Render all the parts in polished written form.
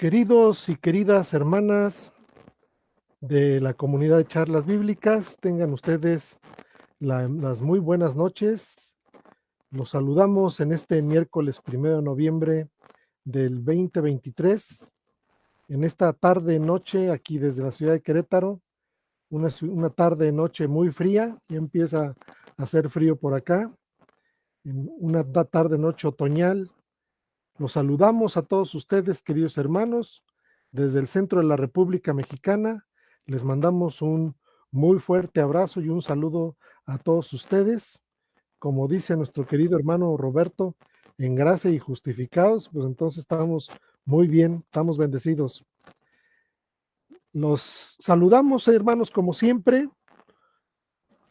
Queridos y queridas hermanas de la comunidad de charlas bíblicas, tengan ustedes las muy buenas noches. Los saludamos en este miércoles 1 de noviembre del 2023, en esta tarde-noche aquí desde la ciudad de Querétaro, una tarde-noche muy fría, ya empieza a hacer frío por acá, en una tarde-noche otoñal. Los saludamos a todos ustedes, queridos hermanos, desde el centro de la República Mexicana. Les mandamos un muy fuerte abrazo y un saludo a todos ustedes. Como dice nuestro querido hermano Roberto, en gracia y justificados, pues entonces estamos muy bien, estamos bendecidos. Los saludamos, hermanos, como siempre.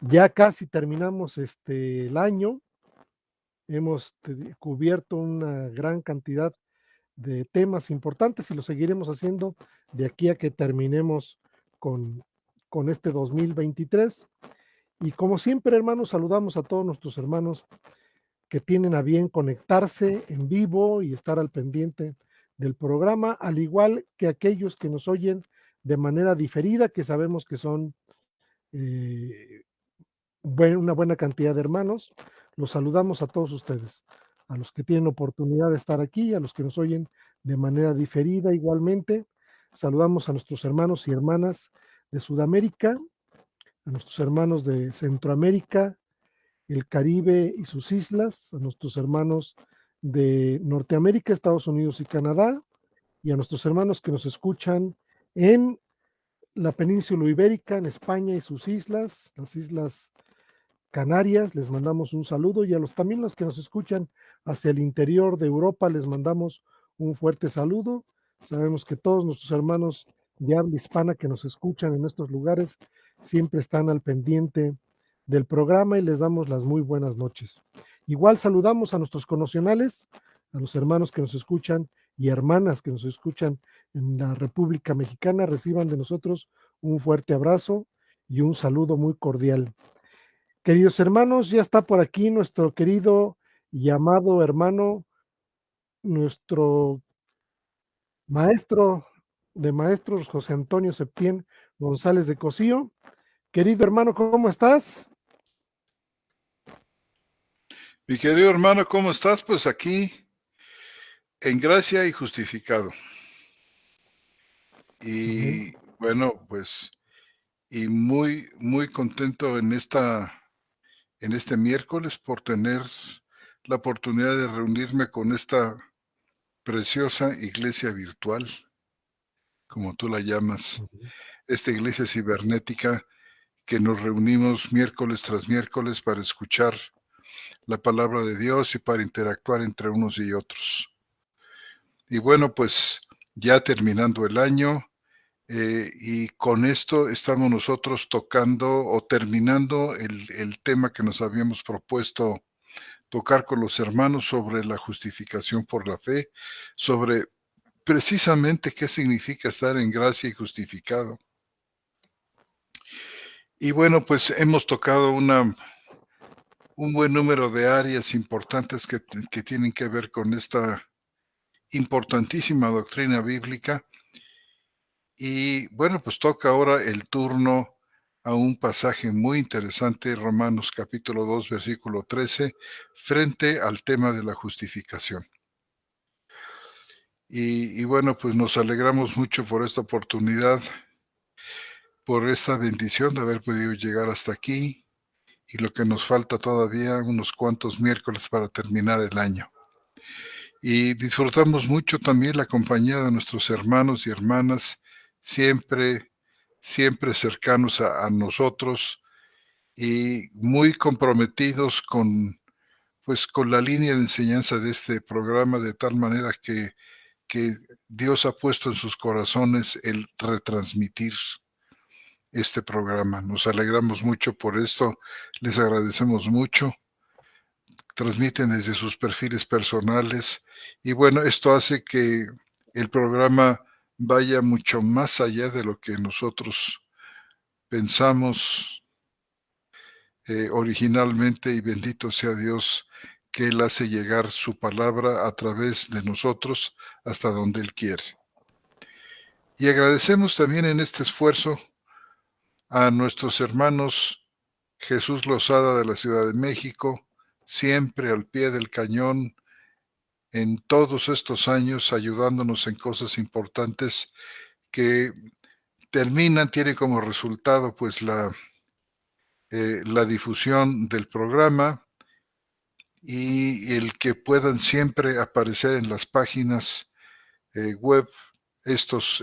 Ya casi terminamos el año. Hemos cubierto una gran cantidad de temas importantes y lo seguiremos haciendo de aquí a que terminemos con, con este 2023. Y como siempre, hermanos, saludamos a todos nuestros hermanos que tienen a bien conectarse en vivo y estar al pendiente del programa, al igual que aquellos que nos oyen de manera diferida, que sabemos que son una buena cantidad de hermanos. Los saludamos a todos ustedes, a los que tienen oportunidad de estar aquí, a los que nos oyen de manera diferida igualmente. Saludamos a nuestros hermanos y hermanas de Sudamérica, a nuestros hermanos de Centroamérica, el Caribe y sus islas, a nuestros hermanos de Norteamérica, Estados Unidos y Canadá, y a nuestros hermanos que nos escuchan en la península ibérica, en España y sus islas, las islas Canarias. Les mandamos un saludo, y a también los que nos escuchan hacia el interior de Europa les mandamos un fuerte saludo. Sabemos que todos nuestros hermanos de habla hispana que nos escuchan en estos lugares siempre están al pendiente del programa y les damos las muy buenas noches. Igual saludamos a nuestros connacionales, a los hermanos que nos escuchan y hermanas que nos escuchan en la República Mexicana. Reciban de nosotros un fuerte abrazo y un saludo muy cordial. Queridos hermanos, ya está por aquí nuestro querido y amado hermano, nuestro maestro de maestros, José Antonio Septién González de Cosío. Querido hermano, ¿cómo estás? Mi querido hermano, ¿cómo estás? Pues aquí en gracia y justificado. Amén. Y bueno, pues y muy contento en este miércoles por tener la oportunidad de reunirme con esta preciosa iglesia virtual, como tú la llamas, esta iglesia cibernética que nos reunimos miércoles tras miércoles para escuchar la palabra de Dios y para interactuar entre unos y otros. Y bueno, pues ya terminando el año, y con esto estamos nosotros tocando o terminando el tema que nos habíamos propuesto tocar con los hermanos sobre la justificación por la fe, sobre precisamente qué significa estar en gracia y justificado. Y bueno, pues hemos tocado un buen número de áreas importantes que tienen que ver con esta importantísima doctrina bíblica. Y bueno, pues toca ahora el turno a un pasaje muy interesante, Romanos capítulo 2, versículo 13, frente al tema de la justificación. Y bueno, pues nos alegramos mucho por esta oportunidad, por esta bendición de haber podido llegar hasta aquí y lo que nos falta todavía, unos cuantos miércoles para terminar el año. Y disfrutamos mucho también la compañía de nuestros hermanos y hermanas, siempre cercanos a nosotros y muy comprometidos con la línea de enseñanza de este programa, de tal manera que Dios ha puesto en sus corazones el retransmitir este programa. Nos alegramos mucho por esto, les agradecemos mucho. Transmiten desde sus perfiles personales y bueno, esto hace que el programa vaya mucho más allá de lo que nosotros pensamos originalmente, y bendito sea Dios que Él hace llegar su palabra a través de nosotros hasta donde Él quiere. Y agradecemos también en este esfuerzo a nuestros hermanos Jesús Lozada de la Ciudad de México, siempre al pie del cañón en todos estos años, ayudándonos en cosas importantes que tiene como resultado pues la difusión del programa y el que puedan siempre aparecer en las páginas web estos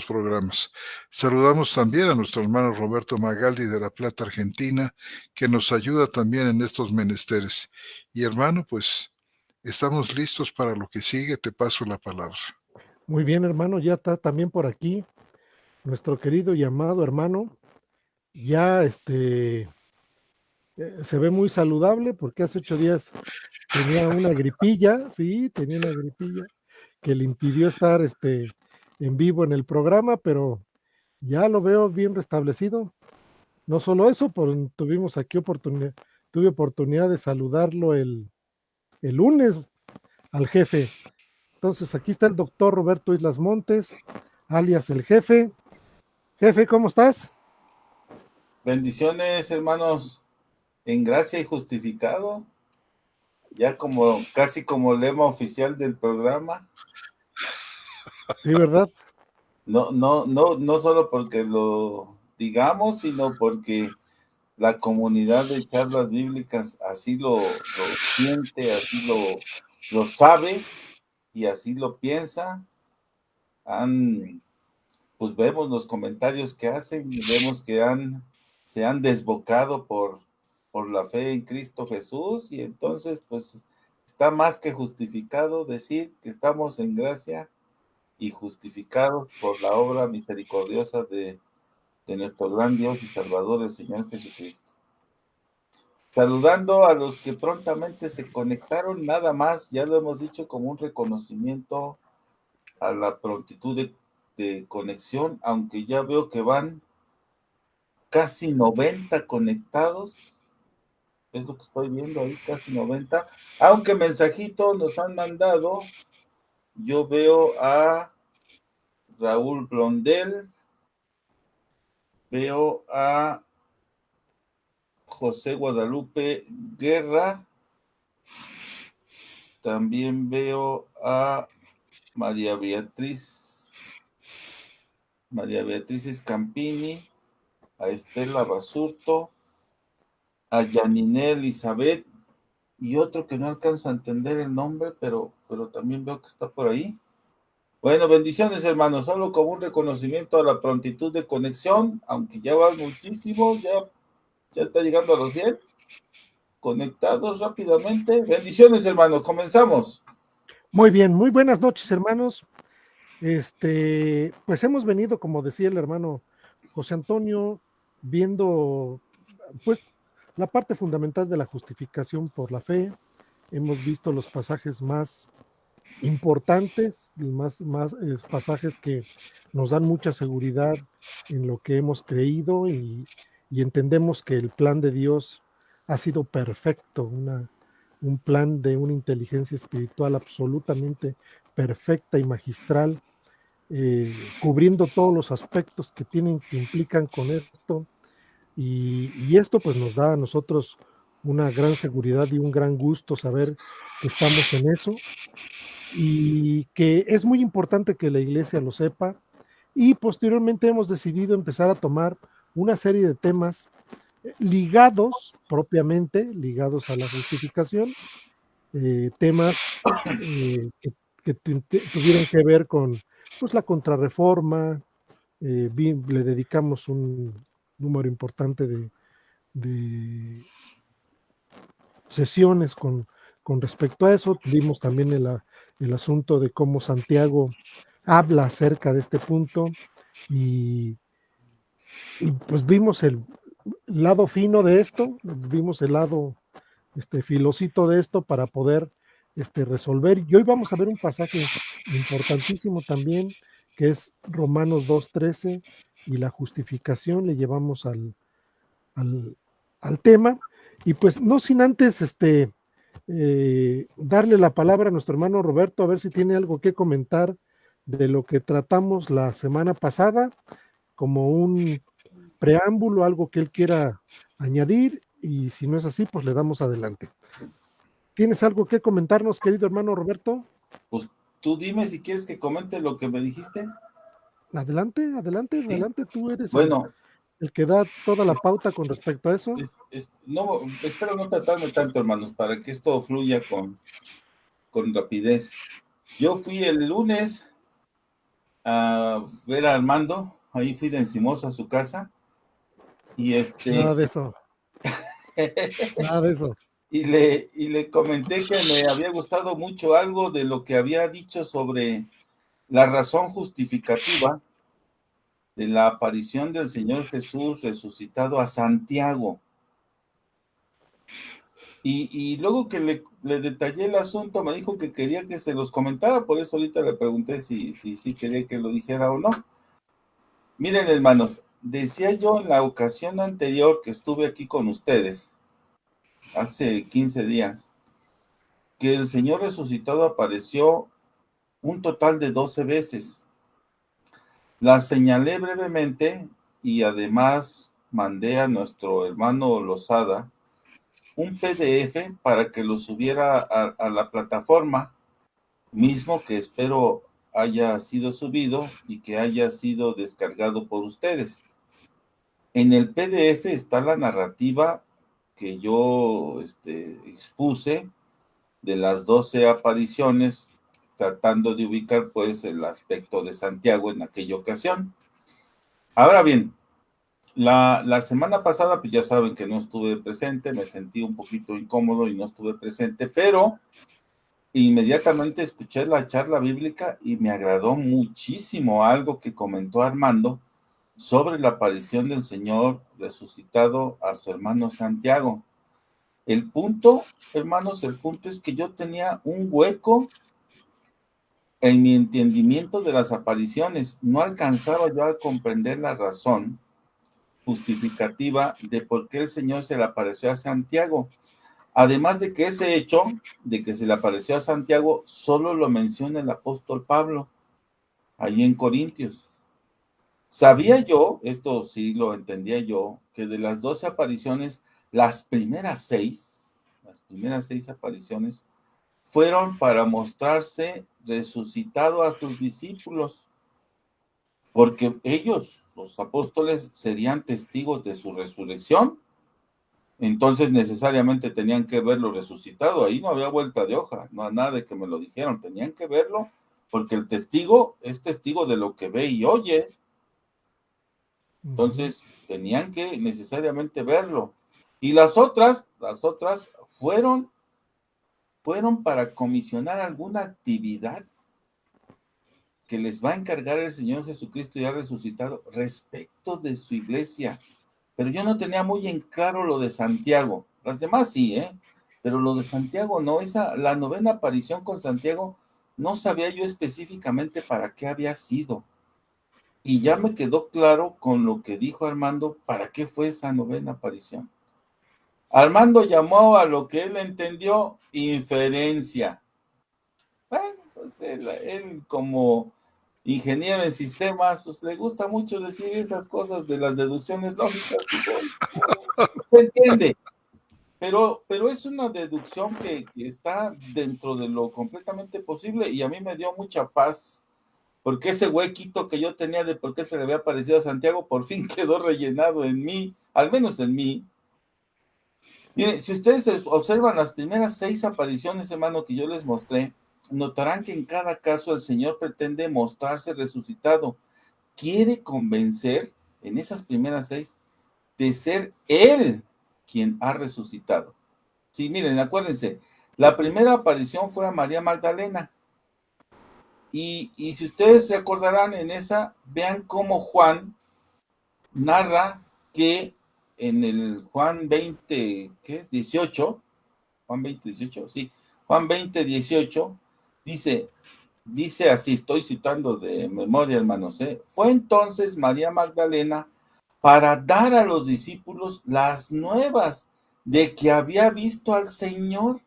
programas. Saludamos también a nuestro hermano Roberto Magaldi de La Plata, Argentina, que nos ayuda también en estos menesteres. Y hermano, pues estamos listos para lo que sigue. Te paso la palabra. Muy bien, hermano, ya está también por aquí nuestro querido y amado hermano. Ya se ve muy saludable porque hace 8 días tenía una gripilla, sí, tenía una gripilla que le impidió estar en vivo en el programa, pero ya lo veo bien restablecido. No solo eso, tuvimos aquí tuve oportunidad de saludarlo el lunes al jefe. Entonces aquí está el doctor Roberto Islas Montes, alias el jefe. Jefe, ¿cómo estás? Bendiciones, hermanos, en gracia y justificado, ya como casi como lema oficial del programa. Sí, ¿verdad? No solo porque lo digamos, sino porque la comunidad de charlas bíblicas así lo siente, así lo sabe y así lo piensa. Pues vemos los comentarios que hacen y vemos que se han desbocado por la fe en Cristo Jesús, y entonces pues está más que justificado decir que estamos en gracia y justificados por la obra misericordiosa de nuestro gran Dios y Salvador, el Señor Jesucristo. Saludando a los que prontamente se conectaron, nada más, ya lo hemos dicho, como un reconocimiento a la prontitud de conexión, aunque ya veo que van casi 90 conectados, es lo que estoy viendo ahí, casi 90, aunque mensajitos nos han mandado. Yo veo a Raúl Blondel, veo a José Guadalupe Guerra, también veo a María Beatriz Scampini, a Estela Basurto, a Yanine Elizabeth, y otro que no alcanzo a entender el nombre, pero también veo que está por ahí. Bueno, bendiciones, hermanos, solo como un reconocimiento a la prontitud de conexión, aunque ya va muchísimo, ya está llegando a los 100 conectados rápidamente. Bendiciones, hermanos, comenzamos. Muy bien, muy buenas noches, hermanos. Pues hemos venido, como decía el hermano José Antonio, viendo pues la parte fundamental de la justificación por la fe. Hemos visto los pasajes más importantes, más pasajes que nos dan mucha seguridad en lo que hemos creído y entendemos que el plan de Dios ha sido perfecto, un plan de una inteligencia espiritual absolutamente perfecta y magistral, cubriendo todos los aspectos que implican con esto, y esto pues nos da a nosotros una gran seguridad y un gran gusto saber que estamos en eso, y que es muy importante que la iglesia lo sepa. Y posteriormente hemos decidido empezar a tomar una serie de temas ligados a la justificación, temas que tuvieron que ver con pues, la contrarreforma. Le dedicamos un número importante de sesiones con respecto a eso. Vimos también el asunto de cómo Santiago habla acerca de este punto, y pues vimos el lado fino de esto, vimos el lado filosito de esto para poder resolver. Y hoy vamos a ver un pasaje importantísimo también, que es Romanos 2:13, y la justificación le llevamos al, al tema. Y pues no sin antes darle la palabra a nuestro hermano Roberto, a ver si tiene algo que comentar de lo que tratamos la semana pasada, como un preámbulo, algo que él quiera añadir, y si no es así, pues le damos adelante. ¿Tienes algo que comentarnos, querido hermano Roberto? Pues tú dime si quieres que comente lo que me dijiste. Adelante, adelante, ¿Sí? adelante, tú eres Bueno, el que da toda la pauta con respecto a eso. no, espero no tratarme tanto, hermanos, para que esto fluya con rapidez. Yo fui el lunes a ver a Armando, ahí fui de encimoso a su casa, y Nada de eso, nada de eso. y le comenté que me había gustado mucho algo de lo que había dicho sobre la razón justificativa de la aparición del Señor Jesús resucitado a Santiago. Y luego que le detallé el asunto, me dijo que quería que se los comentara, por eso ahorita le pregunté si quería que lo dijera o no. Miren, hermanos, decía yo en la ocasión anterior que estuve aquí con ustedes, hace 15 días, que el Señor resucitado apareció un total de 12 veces. Las señalé brevemente y además mandé a nuestro hermano Lozada un PDF para que lo subiera a la plataforma, mismo que espero haya sido subido y que haya sido descargado por ustedes. En el PDF está la narrativa que yo expuse de las 12 apariciones, tratando de ubicar pues el aspecto de Santiago en aquella ocasión. Ahora bien, la semana pasada, pues ya saben que no estuve presente, me sentí un poquito incómodo y no estuve presente, pero inmediatamente escuché la charla bíblica y me agradó muchísimo algo que comentó Armando sobre la aparición del Señor resucitado a su hermano Santiago. El punto, hermanos, el punto es que yo tenía un hueco en mi entendimiento de las apariciones. No alcanzaba yo a comprender la razón justificativa de por qué el Señor se le apareció a Santiago. Además de que ese hecho de que se le apareció a Santiago solo lo menciona el apóstol Pablo, ahí en Corintios. Sabía yo, esto sí lo entendía yo, que de las 12 apariciones, las primeras seis apariciones, fueron para mostrarse resucitado a sus discípulos, porque ellos, los apóstoles, serían testigos de su resurrección. Entonces necesariamente tenían que verlo resucitado. Ahí no había vuelta de hoja, no hay nada de que me lo dijeron. Tenían que verlo porque el testigo es testigo de lo que ve y oye. Entonces tenían que necesariamente verlo. Y las otras fueron para comisionar alguna actividad que les va a encargar el Señor Jesucristo ya resucitado respecto de su iglesia. Pero yo no tenía muy en claro lo de Santiago. Las demás sí, pero lo de Santiago no. La novena aparición con Santiago, no sabía yo específicamente para qué había sido. Y ya me quedó claro con lo que dijo Armando, para qué fue esa novena aparición. Armando llamó a lo que él entendió inferencia. Bueno, pues él como ingeniero en sistemas, pues le gusta mucho decir esas cosas de las deducciones lógicas. Se entiende, pero es una deducción que está dentro de lo completamente posible y a mí me dio mucha paz, porque ese huequito que yo tenía de por qué se le había parecido a Santiago, por fin quedó rellenado en mí, al menos en mí. Miren, si ustedes observan las primeras 6 apariciones, hermano, que yo les mostré, notarán que en cada caso el Señor pretende mostrarse resucitado. Quiere convencer en esas primeras 6 de ser Él quien ha resucitado. Sí, miren, acuérdense, la primera aparición fue a María Magdalena. Y si ustedes se acordarán en esa, vean cómo Juan narra que en el Juan 20, ¿qué es? 18, Juan 20, 18, sí, Juan 20, 18, dice así, estoy citando de memoria, hermanos, fue entonces María Magdalena para dar a los discípulos las nuevas de que había visto al Señor.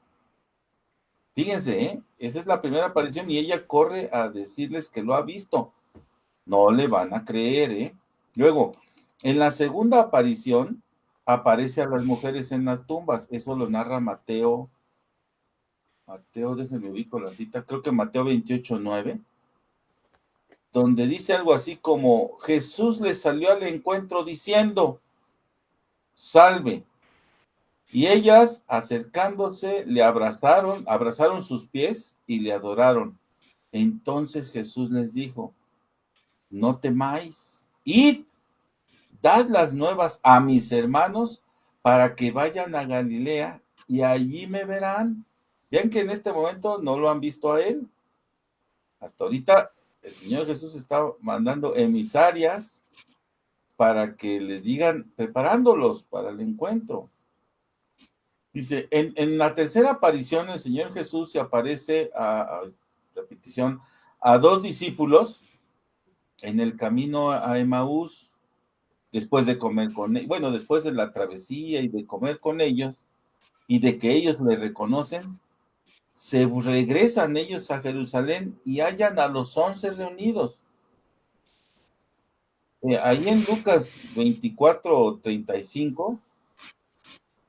Fíjense, esa es la primera aparición y ella corre a decirles que lo ha visto. No le van a creer, Luego, en la segunda aparición, aparece a las mujeres en las tumbas. Eso lo narra Mateo, déjenme ubico la cita, creo que Mateo 28:9, donde dice algo así como, Jesús les salió al encuentro diciendo, salve. Y ellas, acercándose, le abrazaron sus pies y le adoraron. Entonces Jesús les dijo, no temáis, id, dad las nuevas a mis hermanos para que vayan a Galilea y allí me verán. Vean que en este momento no lo han visto a él. Hasta ahorita el Señor Jesús está mandando emisarias para que le digan, preparándolos para el encuentro. Dice, en la tercera aparición el Señor Jesús se aparece repetición, a 2 discípulos en el camino a Emaús, después de comer con ellos, bueno, después de la travesía y de comer con ellos, y de que ellos le reconocen, se regresan ellos a Jerusalén y hallan a los 11 reunidos. Ahí en Lucas 24:35,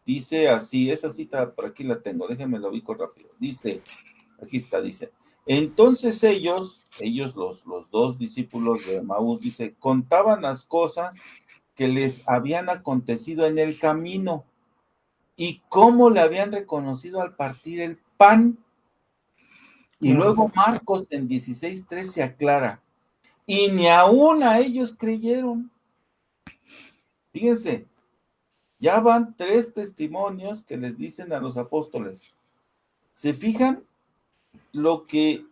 dice así, esa cita por aquí la tengo, déjenme lo ubico rápido. Dice, aquí está, dice, entonces ellos los 2 discípulos de Emaús, dice, contaban las cosas que les habían acontecido en el camino y cómo le habían reconocido al partir el pan. Y luego Marcos en 16:13 aclara, y ni aún a ellos creyeron. Fíjense, ya van 3 testimonios que les dicen a los apóstoles. ¿Se fijan los que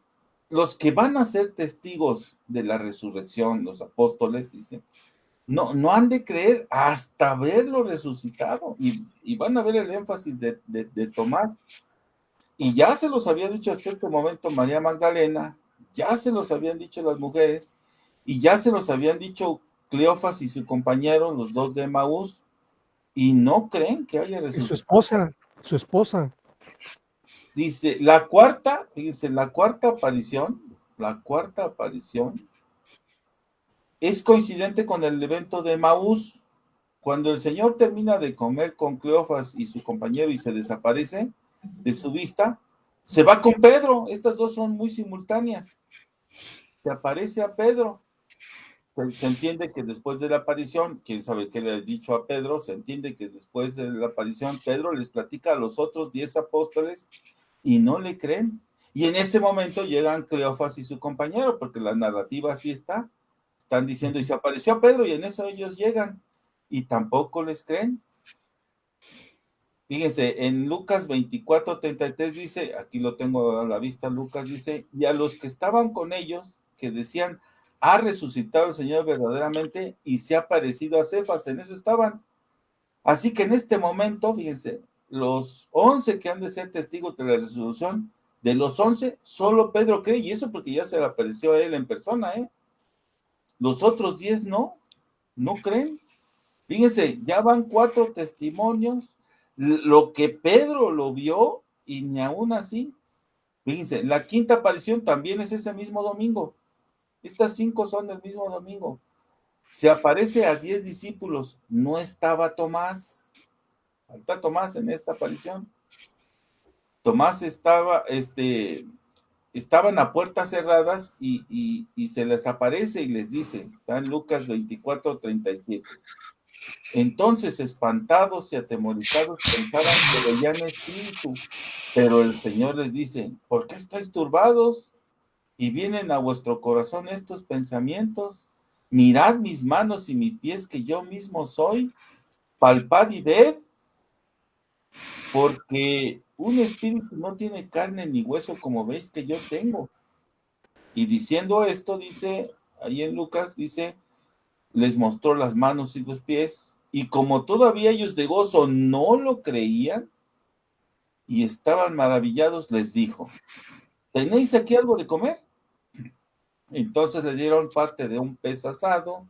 van a ser testigos de la resurrección, los apóstoles, dicen, no han de creer hasta verlo resucitado, y van a ver el énfasis de Tomás, y ya se los había dicho hasta este momento María Magdalena, ya se los habían dicho las mujeres, y ya se los habían dicho Cleofas y su compañero, los 2 de Emaús, y no creen que haya resucitado. Su esposa. Dice, la cuarta aparición es coincidente con el evento de Emaús. Cuando el Señor termina de comer con Cleofas y su compañero y se desaparece de su vista, se va con Pedro. Estas 2 son muy simultáneas. Se aparece a Pedro. Se entiende que después de la aparición, quién sabe qué le ha dicho a Pedro, se entiende que después de la aparición, Pedro les platica a los otros 10 apóstoles y no le creen. Y en ese momento llegan Cleofas y su compañero, porque la narrativa así está. Están diciendo, y se apareció a Pedro, y en eso ellos llegan, y tampoco les creen. Fíjense, en Lucas 24:33 dice, aquí lo tengo a la vista, Lucas dice, y a los que estaban con ellos, que decían, ha resucitado el Señor verdaderamente, y se ha aparecido a Cefas, en eso estaban. Así que en este momento, fíjense, los 11 que han de ser testigos de la resurrección, de los 11, solo Pedro cree, y eso porque ya se le apareció a él en persona, Los otros 10 no creen. Fíjense, ya van 4 testimonios, lo que Pedro lo vio, y ni aún así. Fíjense, la quinta aparición también es ese mismo domingo. Estas 5 son del mismo domingo. Se aparece a 10 discípulos, no estaba Tomás. Falta Tomás en esta aparición. Tomás estaban a puertas cerradas y se les aparece y les dice, está en Lucas 24:37. Entonces, espantados y atemorizados, pensaban que veían espíritu, pero el Señor les dice, ¿por qué estáis turbados? Y vienen a vuestro corazón estos pensamientos. Mirad mis manos y mis pies, que yo mismo soy. Palpad y ved, porque un espíritu no tiene carne ni hueso como veis que yo tengo. Y diciendo esto, dice, ahí en Lucas, dice, les mostró las manos y los pies, y como todavía ellos de gozo no lo creían y estaban maravillados, les dijo, ¿tenéis aquí algo de comer? Entonces le dieron parte de un pez asado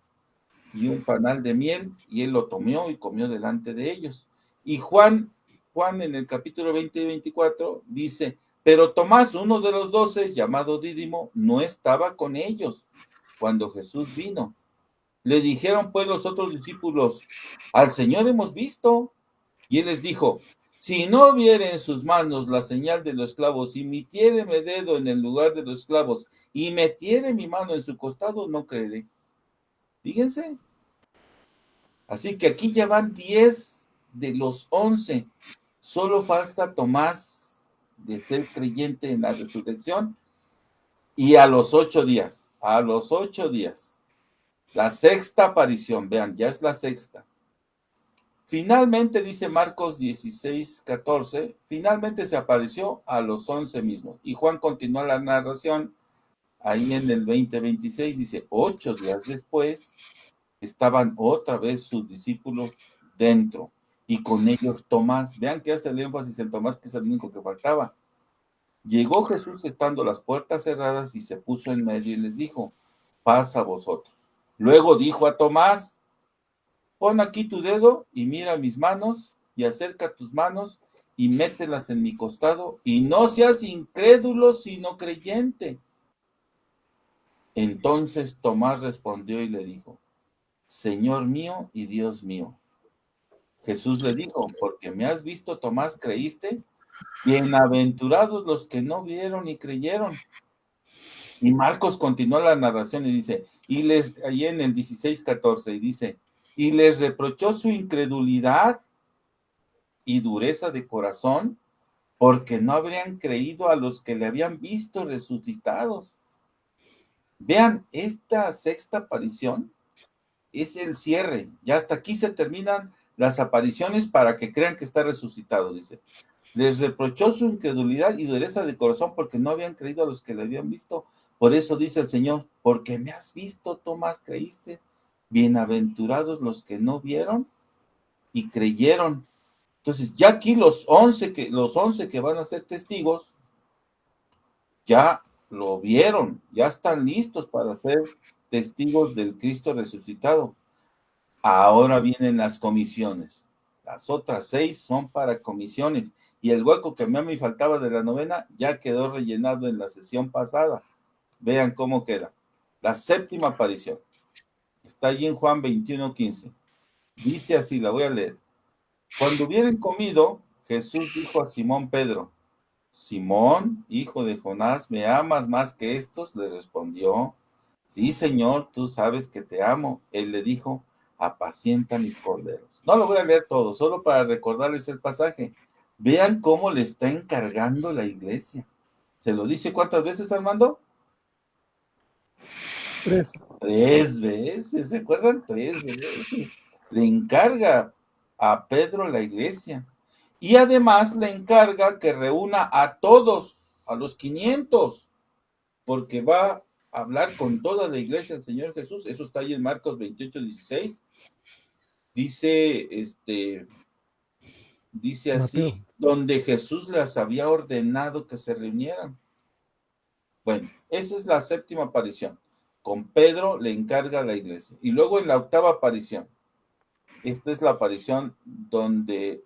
y un panal de miel, y él lo tomó y comió delante de ellos. Y Juan en el capítulo 20 y 24 dice, Pero Tomás, uno de los 12, llamado Dídimo, no estaba con ellos cuando Jesús vino. Le dijeron pues los otros discípulos, al Señor hemos visto. Y él les dijo, si no viere en sus manos la señal de los clavos, y metiere mi dedo en el lugar de los clavos, y metiere mi mano en su costado, no creeré. Fíjense. Así que aquí ya van 10 de los 11. Solo falta Tomás de ser creyente en la resurrección. Y a los 8 días, la sexta aparición, vean, ya es la sexta. Finalmente, dice Marcos 16:14, finalmente se apareció a los 11 mismos. Y Juan continúa la narración ahí en el 20:26, dice, 8 días después estaban otra vez sus discípulos dentro y con ellos Tomás. Vean que hace el énfasis en Tomás, que es el único que faltaba. Llegó Jesús estando las puertas cerradas y se puso en medio y les dijo, paz a vosotros. Luego dijo a Tomás, pon aquí tu dedo y mira mis manos y acerca tus manos y mételas en mi costado y no seas incrédulo sino creyente. Entonces Tomás respondió y le dijo, Señor mío y Dios mío. Jesús le dijo, porque me has visto, Tomás, creíste. Bienaventurados los que no vieron y creyeron. Y Marcos continúa la narración y dice, ahí en el 16:14, y dice, y les reprochó su incredulidad y dureza de corazón, porque no habrían creído a los que le habían visto resucitados. Vean, esta sexta aparición es el cierre. Ya hasta aquí se terminan las apariciones para que crean que está resucitado, dice. Les reprochó su incredulidad y dureza de corazón porque no habían creído a los que le habían visto. Por eso dice el Señor, porque me has visto, Tomás, creíste. Bienaventurados los que no vieron y creyeron. Entonces, ya aquí los 11 que van a ser testigos, ya lo vieron, ya están listos para ser testigos del Cristo resucitado. Ahora vienen las comisiones. Las otras 6 son para comisiones. Y el hueco que a mí me faltaba de la novena ya quedó rellenado en la sesión pasada. Vean cómo queda. La séptima aparición. Está allí en Juan 21:15. Dice así, la voy a leer. Cuando hubieran comido, Jesús dijo a Simón Pedro, Simón, hijo de Jonás, ¿me amas más que estos? Le respondió, sí, Señor, tú sabes que te amo. Él le dijo, apacienta mis corderos. No lo voy a leer todo, solo para recordarles el pasaje. Vean cómo le está encargando la iglesia. ¿Se lo dice cuántas veces, Armando? 3. 3 veces, ¿se acuerdan? 3 veces. Le encarga a Pedro la iglesia. Y además le encarga que reúna a todos, a los 500, porque va a hablar con toda la iglesia del Señor Jesús. Eso está ahí en Marcos 28:16. Dice así, Mateo. donde Jesús les había ordenado que se reunieran. Bueno, esa es la séptima aparición. Con Pedro le encarga a la iglesia. Y luego en la octava aparición, esta es la aparición donde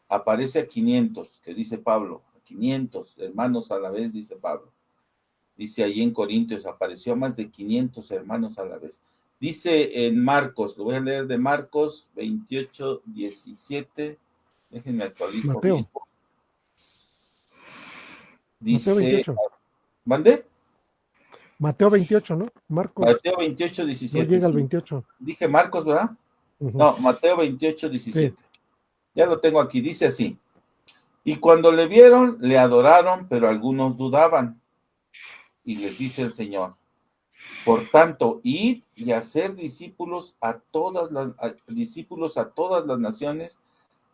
aparece a 500, que dice Pablo, a 500 hermanos a la vez, dice Pablo. Dice ahí en Corintios, apareció a más de 500 hermanos a la vez. Dice en Marcos, lo voy a leer de Marcos 28:17. Déjenme actualizar. Mateo. Bien. Dice, Mateo 28. ¿mandé? Mateo 28, ¿no? Marcos. Mateo 28:17. No llega al sí. 28. Dije Marcos, ¿verdad? No, Mateo 28:17. Sí. Ya lo tengo aquí, dice así. Y cuando le vieron, le adoraron, pero algunos dudaban. Y les dice el Señor, por tanto, id y hacer discípulos a todas las naciones,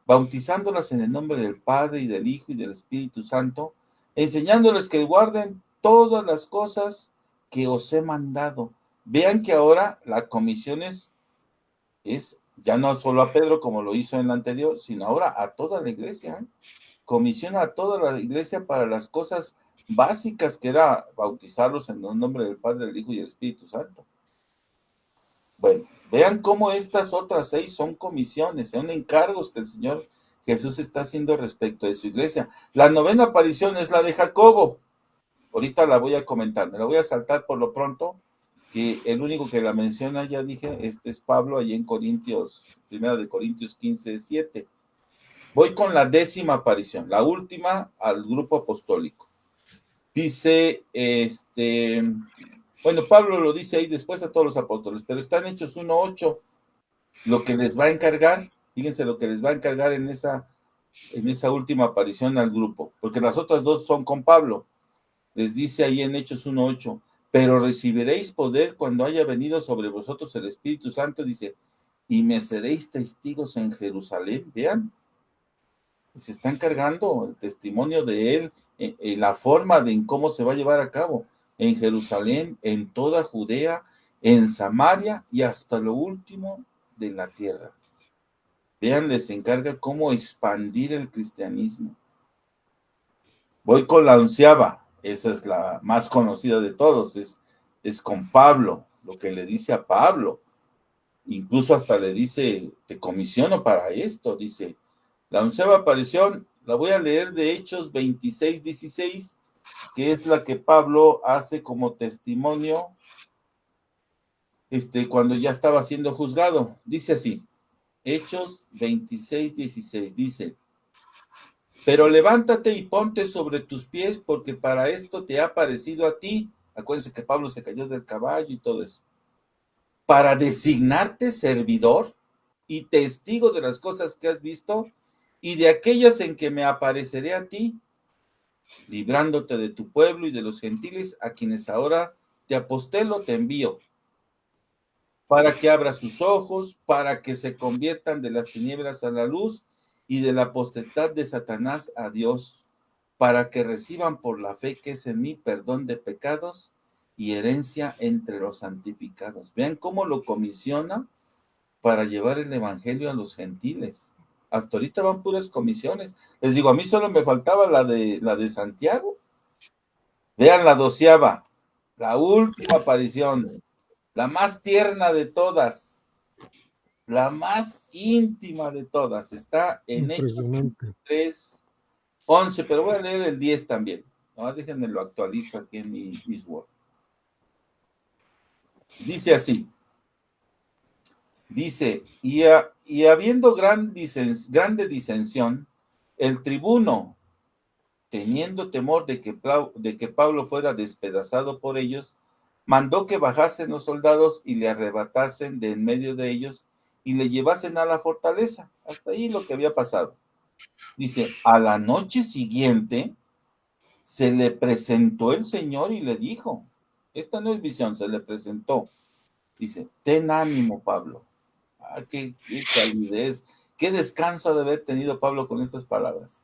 bautizándolas en el nombre del Padre y del Hijo y del Espíritu Santo, enseñándoles que guarden todas las cosas que os he mandado. Vean que ahora la comisión es ya no solo a Pedro como lo hizo en la anterior, sino ahora a toda la iglesia. Comisiona a toda la iglesia para las cosas básicas, que era bautizarlos en el nombre del Padre, del Hijo y del Espíritu Santo. Bueno, vean cómo estas otras 6 son comisiones, son encargos que el Señor Jesús está haciendo respecto de su iglesia. La novena aparición es la de Jacobo. Ahorita la voy a comentar, me la voy a saltar por lo pronto, que el único que la menciona, ya dije, es Pablo, ahí en Corintios, 1 Corintios 15:7. Voy con la 10ª aparición, la última al grupo apostólico. Dice, bueno, Pablo lo dice ahí después a todos los apóstoles, pero está en Hechos 1:8, lo que les va a encargar, fíjense lo que les va a encargar en esa última aparición al grupo, porque las otras dos son con Pablo. Les dice ahí en Hechos 1:8, pero recibiréis poder cuando haya venido sobre vosotros el Espíritu Santo, dice, y me seréis testigos en Jerusalén. Vean, se está encargando el testimonio de él, la forma de en cómo se va a llevar a cabo, en Jerusalén, en toda Judea, en Samaria y hasta lo último de la tierra. Vean, les encarga cómo expandir el cristianismo. Voy con la 11ª, esa es la más conocida de todos, es con Pablo, lo que le dice a Pablo, incluso hasta le dice, te comisiono para esto, dice, la 11ª aparición, la voy a leer de Hechos 26:16, que es la que Pablo hace como testimonio, cuando ya estaba siendo juzgado, dice así, Hechos 26:16, dice, pero levántate y ponte sobre tus pies, porque para esto te ha parecido a ti. Acuérdense que Pablo se cayó del caballo y todo eso. Para designarte servidor y testigo de las cosas que has visto y de aquellas en que me apareceré a ti, librándote de tu pueblo y de los gentiles a quienes ahora te apostelo, te envío, para que abra sus ojos, para que se conviertan de las tinieblas a la luz y de la potestad de Satanás a Dios, para que reciban por la fe que es en mí perdón de pecados y herencia entre los santificados. Vean cómo lo comisiona para llevar el evangelio a los gentiles. Hasta ahorita van puras comisiones. Les digo, a mí solo me faltaba la de Santiago. Vean la 12ª, la última aparición, la más tierna de todas, la más íntima de todas, está en Hechos 3:11, pero voy a leer el 10 también. No, déjenme lo actualizo aquí en mi Eastward. Dice así. Dice, y habiendo grande disensión, el tribuno, teniendo temor de que Pablo fuera despedazado por ellos, mandó que bajasen los soldados y le arrebatasen de en medio de ellos y le llevasen a la fortaleza. Hasta ahí lo que había pasado. Dice, a la noche siguiente se le presentó el Señor y le dijo, esta no es visión, se le presentó. Dice, ten ánimo, Pablo. Ah, qué calidez, qué descanso de haber tenido Pablo con estas palabras.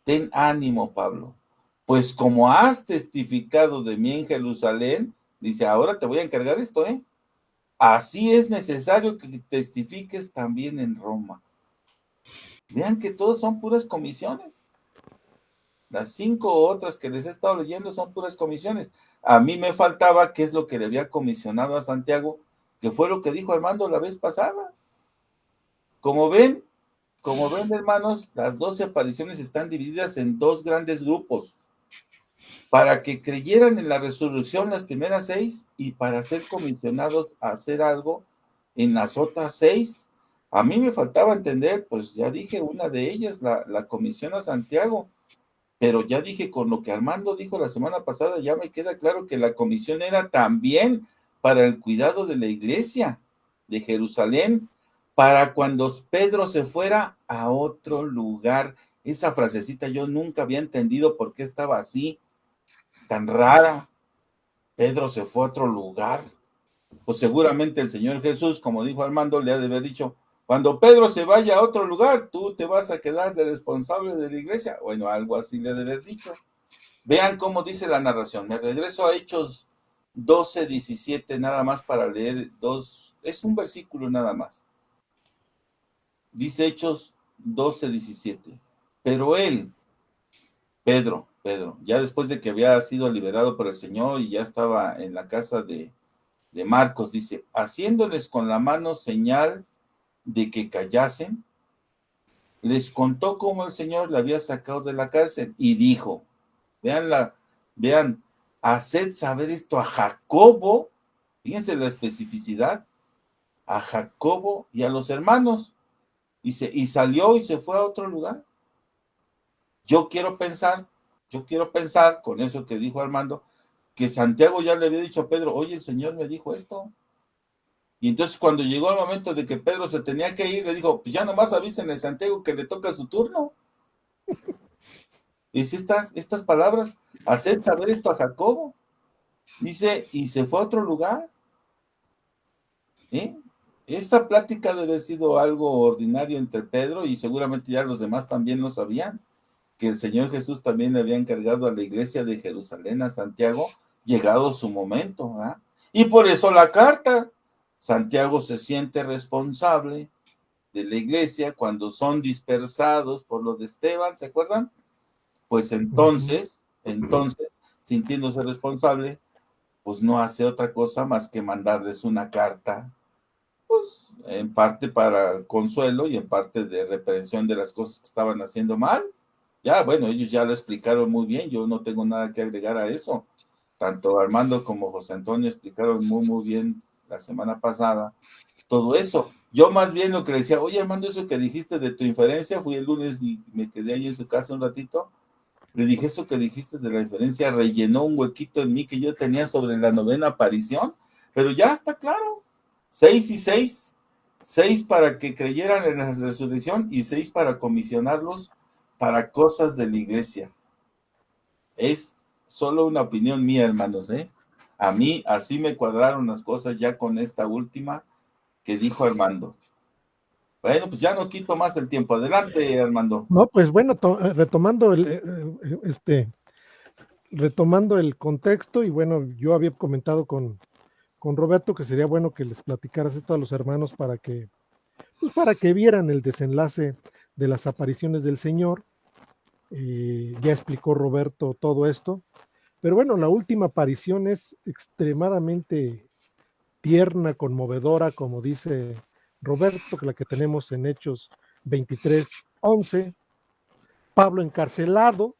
Ten ánimo, Pablo, pues como has testificado de mí en Jerusalén, dice, ahora te voy a encargar esto, así es necesario que testifiques también en Roma. Vean que todos son puras comisiones. Las 5 otras que les he estado leyendo son puras comisiones. A mí me faltaba qué es lo que le había comisionado a Santiago, que fue lo que dijo Armando la vez pasada. Como ven, hermanos, las 12 apariciones están divididas en 2 grandes grupos. Para que creyeran en la resurrección las primeras 6 y para ser comisionados a hacer algo en las otras 6. A mí me faltaba entender, pues ya dije una de ellas, la comisión a Santiago, pero ya dije con lo que Armando dijo la semana pasada, ya me queda claro que la comisión era también para el cuidado de la iglesia de Jerusalén, para cuando Pedro se fuera a otro lugar. Esa frasecita yo nunca había entendido por qué estaba así, tan rara. Pedro se fue a otro lugar. Pues seguramente el Señor Jesús, como dijo Armando, le ha de haber dicho, cuando Pedro se vaya a otro lugar, tú te vas a quedar de responsable de la iglesia. Bueno, algo así le ha de haber dicho. Vean cómo dice la narración. Me regreso a Hechos 12:17 nada más para leer es un versículo nada más. Dice Hechos 12:17. Pero él, Pedro, ya después de que había sido liberado por el Señor y ya estaba en la casa de Marcos, dice, haciéndoles con la mano señal de que callasen, les contó cómo el Señor le había sacado de la cárcel y dijo, vean, haced saber esto a Jacobo, fíjense la especificidad, a Jacobo y a los hermanos, y salió y se fue a otro lugar. Yo quiero pensar con eso que dijo Armando, que Santiago ya le había dicho a Pedro, oye, el Señor me dijo esto. Y entonces cuando llegó el momento de que Pedro se tenía que ir, le dijo, pues ya nomás avisen a Santiago que le toca su turno. Es estas palabras, haced saber esto a Jacobo. Dice, y se fue a otro lugar. Esta plática debe haber sido algo ordinario entre Pedro y seguramente ya los demás también lo sabían, que el Señor Jesús también le había encargado a la iglesia de Jerusalén, a Santiago, llegado su momento. ¿Ah? Y por eso la carta, Santiago se siente responsable de la iglesia cuando son dispersados por lo de Esteban, ¿se acuerdan? Pues entonces, sintiéndose responsable, pues no hace otra cosa más que mandarles una carta, pues en parte para consuelo y en parte de reprensión de las cosas que estaban haciendo mal. Ya, bueno, ellos ya lo explicaron muy bien, yo no tengo nada que agregar a eso. Tanto Armando como José Antonio explicaron muy bien la semana pasada todo eso. Yo más bien lo que le decía, oye Armando, eso que dijiste de tu inferencia, fui el lunes y me quedé ahí en su casa un ratito, le dije, eso que dijiste de la inferencia rellenó un huequito en mí que yo tenía sobre la 9ª aparición, pero ya está claro, 6 y 6, 6 para que creyeran en la resurrección y 6 para comisionarlos para cosas de la iglesia. Es solo una opinión mía, hermanos, ¿eh? A mí así me cuadraron las cosas ya con esta última que dijo Armando. Bueno, pues ya no quito más el tiempo. Adelante, Armando. No, pues bueno, retomando el contexto, y bueno, yo había comentado con Roberto que sería bueno que les platicaras esto a los hermanos para que vieran el desenlace de las apariciones del Señor. Ya explicó Roberto todo esto, pero bueno, la última aparición es extremadamente tierna, conmovedora, como dice Roberto, que la que tenemos en Hechos 23:11, Pablo encarcelado,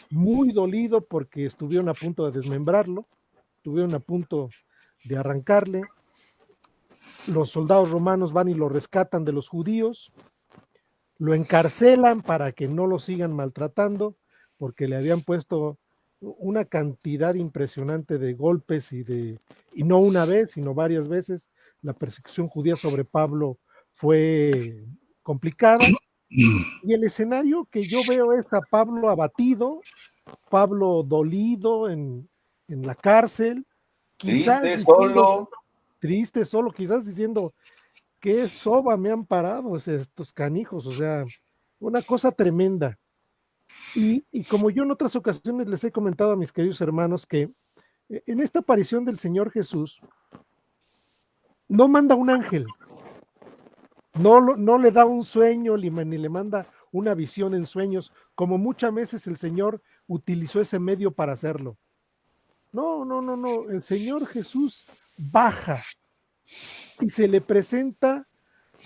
muy dolido porque estuvieron a punto de desmembrarlo, estuvieron a punto de arrancarle. Los soldados romanos van y lo rescatan de los judíos, lo encarcelan para que no lo sigan maltratando, porque le habían puesto una cantidad impresionante de golpes y no una vez, sino varias veces. La persecución judía sobre Pablo fue complicada, y el escenario que yo veo es a Pablo abatido, Pablo dolido en la cárcel, quizás Triste, diciendo, solo. triste, solo, quizás diciendo, qué soba me han parado estos canijos, o sea, una cosa tremenda. Y como yo en otras ocasiones les he comentado a mis queridos hermanos que en esta aparición del Señor Jesús no manda un ángel, no le da un sueño ni le manda una visión en sueños, como muchas veces el Señor utilizó ese medio para hacerlo. No, el Señor Jesús baja y se le presenta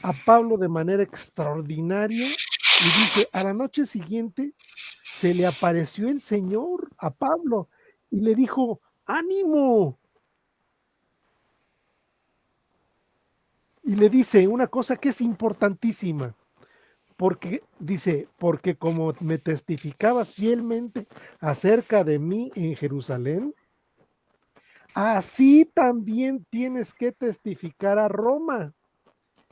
a Pablo de manera extraordinaria y dice, a la noche siguiente se le apareció el Señor a Pablo y le dijo, ánimo. Y le dice una cosa que es importantísima, porque dice, porque como me testificabas fielmente acerca de mí en Jerusalén, así también tienes que testificar a Roma.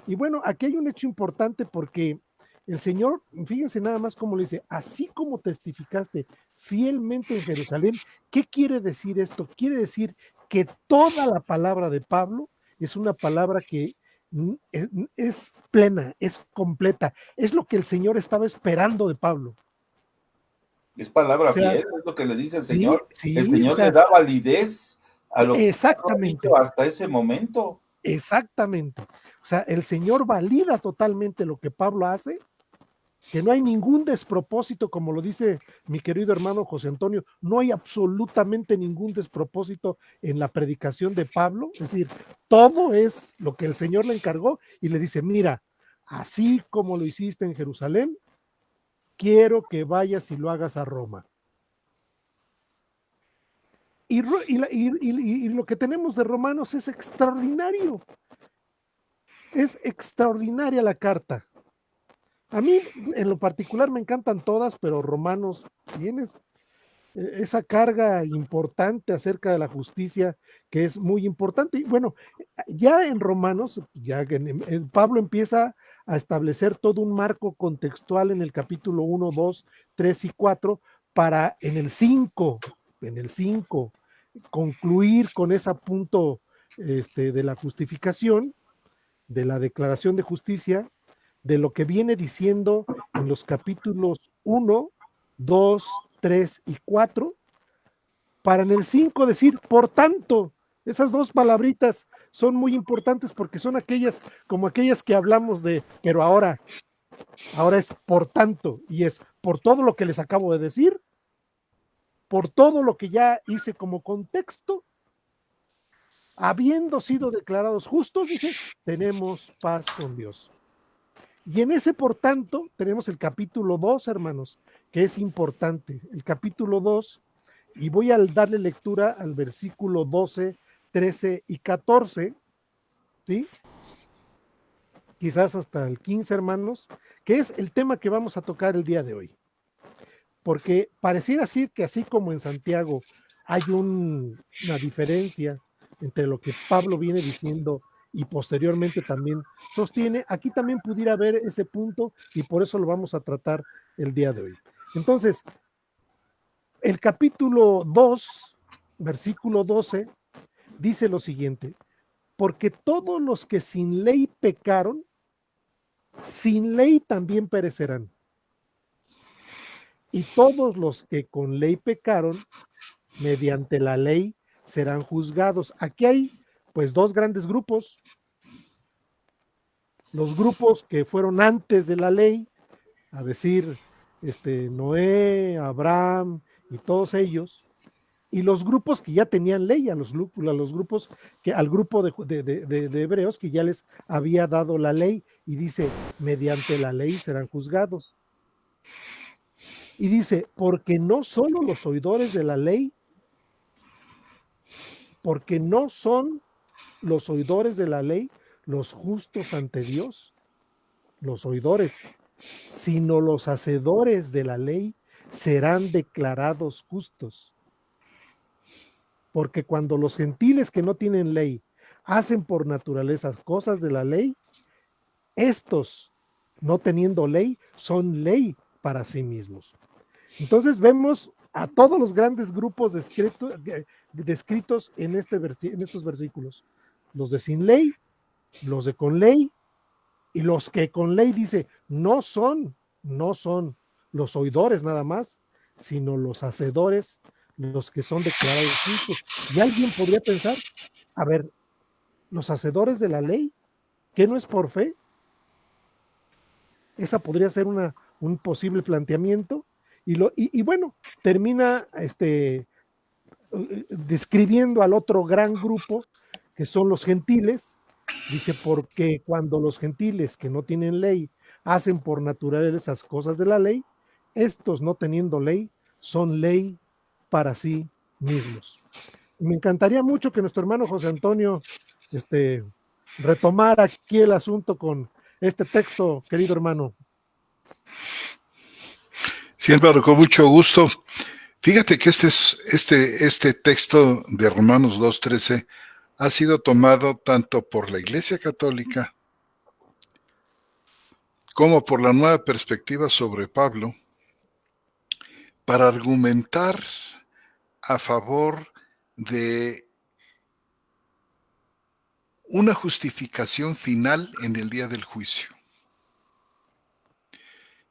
Y bueno, aquí hay un hecho importante porque el Señor, fíjense nada más cómo le dice, así como testificaste fielmente en Jerusalén, ¿qué quiere decir esto? Quiere decir que toda la palabra de Pablo es una palabra que es plena, es completa, es lo que el Señor estaba esperando de Pablo. Es palabra O sea, fiel, es lo que le dice el sí, Señor. El sí, o Señor sea, le da validez a lo que Pablo ha exactamente. dicho hasta ese momento. Exactamente. O sea, el Señor valida totalmente lo que Pablo hace, que no hay ningún despropósito, como lo dice mi querido hermano José Antonio, no hay absolutamente ningún despropósito en la predicación de Pablo, es decir, todo es lo que el Señor le encargó y le dice, mira, así como lo hiciste en Jerusalén, quiero que vayas y lo hagas a Roma. Y lo que tenemos de Romanos es extraordinario. Es extraordinaria la carta. A mí, en lo particular, me encantan todas, pero Romanos tiene esa carga importante acerca de la justicia, que es muy importante. Y bueno, ya en Romanos, Pablo empieza a establecer todo un marco contextual en el capítulo 1, 2, 3 y 4, para en el 5, concluir con ese punto de la justificación, de la declaración de justicia, de lo que viene diciendo en los capítulos 1, 2, 3 y 4, para en el 5 decir, por tanto, esas dos palabritas son muy importantes porque son aquellas, como aquellas que hablamos de, pero ahora es por tanto, y es por todo lo que les acabo de decir, por todo lo que ya hice como contexto, habiendo sido declarados justos, dice, tenemos paz con Dios. Y en ese, por tanto, tenemos el capítulo 2, hermanos, que es importante. El capítulo 2, y voy a darle lectura al versículo 12, 13 y 14, ¿sí? Quizás hasta el 15, hermanos, que es el tema que vamos a tocar el día de hoy. Porque pareciera decir que así como en Santiago hay una diferencia entre lo que Pablo viene diciendo y posteriormente también sostiene, aquí también pudiera haber ese punto y por eso lo vamos a tratar el día de hoy. Entonces, el capítulo 2, versículo 12, dice lo siguiente: porque todos los que sin ley pecaron, sin ley también perecerán. Y todos los que con ley pecaron, mediante la ley serán juzgados. Aquí hay pues dos grandes grupos. Los grupos que fueron antes de la ley, a decir, Noé, Abraham y todos ellos, y los grupos que ya tenían ley, al grupo de hebreos que ya les había dado la ley, y dice, mediante la ley serán juzgados. Y dice, porque no solo los oidores de la ley, porque no son los oidores de la ley los justos ante Dios, los oidores, sino los hacedores de la ley serán declarados justos. Porque cuando los gentiles que no tienen ley hacen por naturaleza cosas de la ley, estos, no teniendo ley, son ley para sí mismos. Entonces vemos a todos los grandes grupos descritos en estos versículos. Los de sin ley, los de con ley, y los que con ley dice, no son los oidores nada más, sino los hacedores, los que son declarados justos. Y alguien podría pensar, a ver, los hacedores de la ley, ¿qué no es por fe? Esa podría ser un posible planteamiento. Y bueno, termina describiendo al otro gran grupo, que son los gentiles. Dice, porque cuando los gentiles que no tienen ley hacen por naturaleza esas cosas de la ley, estos no teniendo ley son ley para sí mismos. Me encantaría mucho que nuestro hermano José Antonio retomara aquí el asunto con este texto, querido hermano. Siempre con mucho gusto. Fíjate que este texto de Romanos 2:13 ha sido tomado tanto por la Iglesia Católica como por la Nueva Perspectiva sobre Pablo para argumentar a favor de una justificación final en el día del juicio.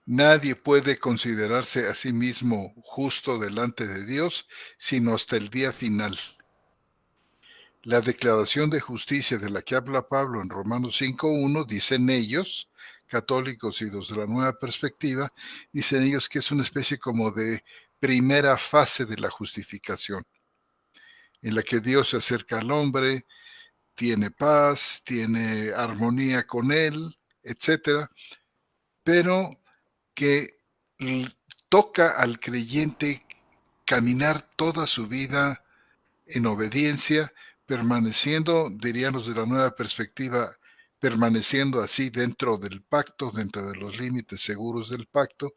Nadie puede considerarse a sí mismo justo delante de Dios, sino hasta el día final. La declaración de justicia de la que habla Pablo en Romanos 5:1, dicen ellos, católicos y los de la Nueva Perspectiva, dicen ellos que es una especie como de primera fase de la justificación, en la que Dios se acerca al hombre, tiene paz, tiene armonía con él, etcétera, pero que toca al creyente caminar toda su vida en obediencia, permaneciendo, dirían los de la nueva perspectiva, permaneciendo así dentro del pacto, dentro de los límites seguros del pacto,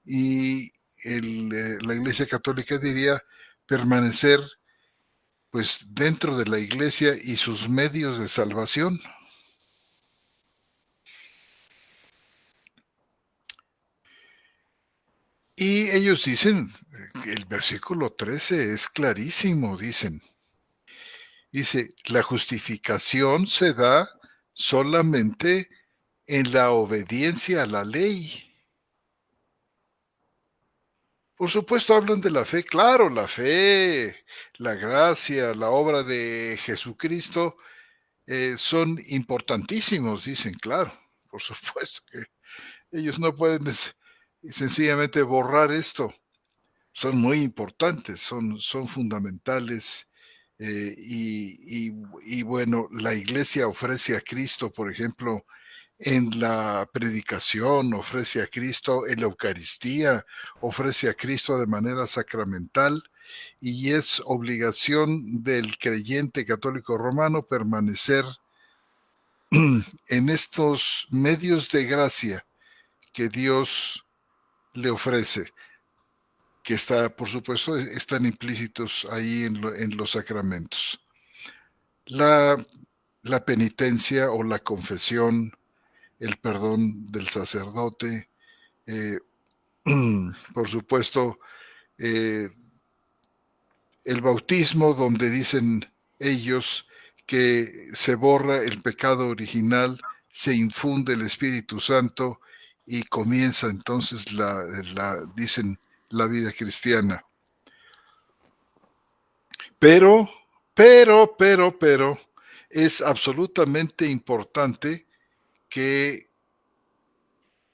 y la Iglesia Católica diría permanecer pues dentro de la Iglesia y sus medios de salvación. Y ellos dicen, el versículo 13 es clarísimo, dice, la justificación se da solamente en la obediencia a la ley. Por supuesto hablan de la fe, claro, la fe, la gracia, la obra de Jesucristo son importantísimos, dicen, claro, por supuesto que ellos no pueden sencillamente borrar esto. Son muy importantes, son fundamentales. Y bueno, la iglesia ofrece a Cristo, por ejemplo, en la predicación, ofrece a Cristo en la Eucaristía, ofrece a Cristo de manera sacramental, y es obligación del creyente católico romano permanecer en estos medios de gracia que Dios le ofrece, que por supuesto, están implícitos ahí en los sacramentos. La penitencia o la confesión, el perdón del sacerdote, por supuesto, el bautismo, donde dicen ellos que se borra el pecado original, se infunde el Espíritu Santo y comienza entonces dicen, la vida cristiana. Pero, es absolutamente importante que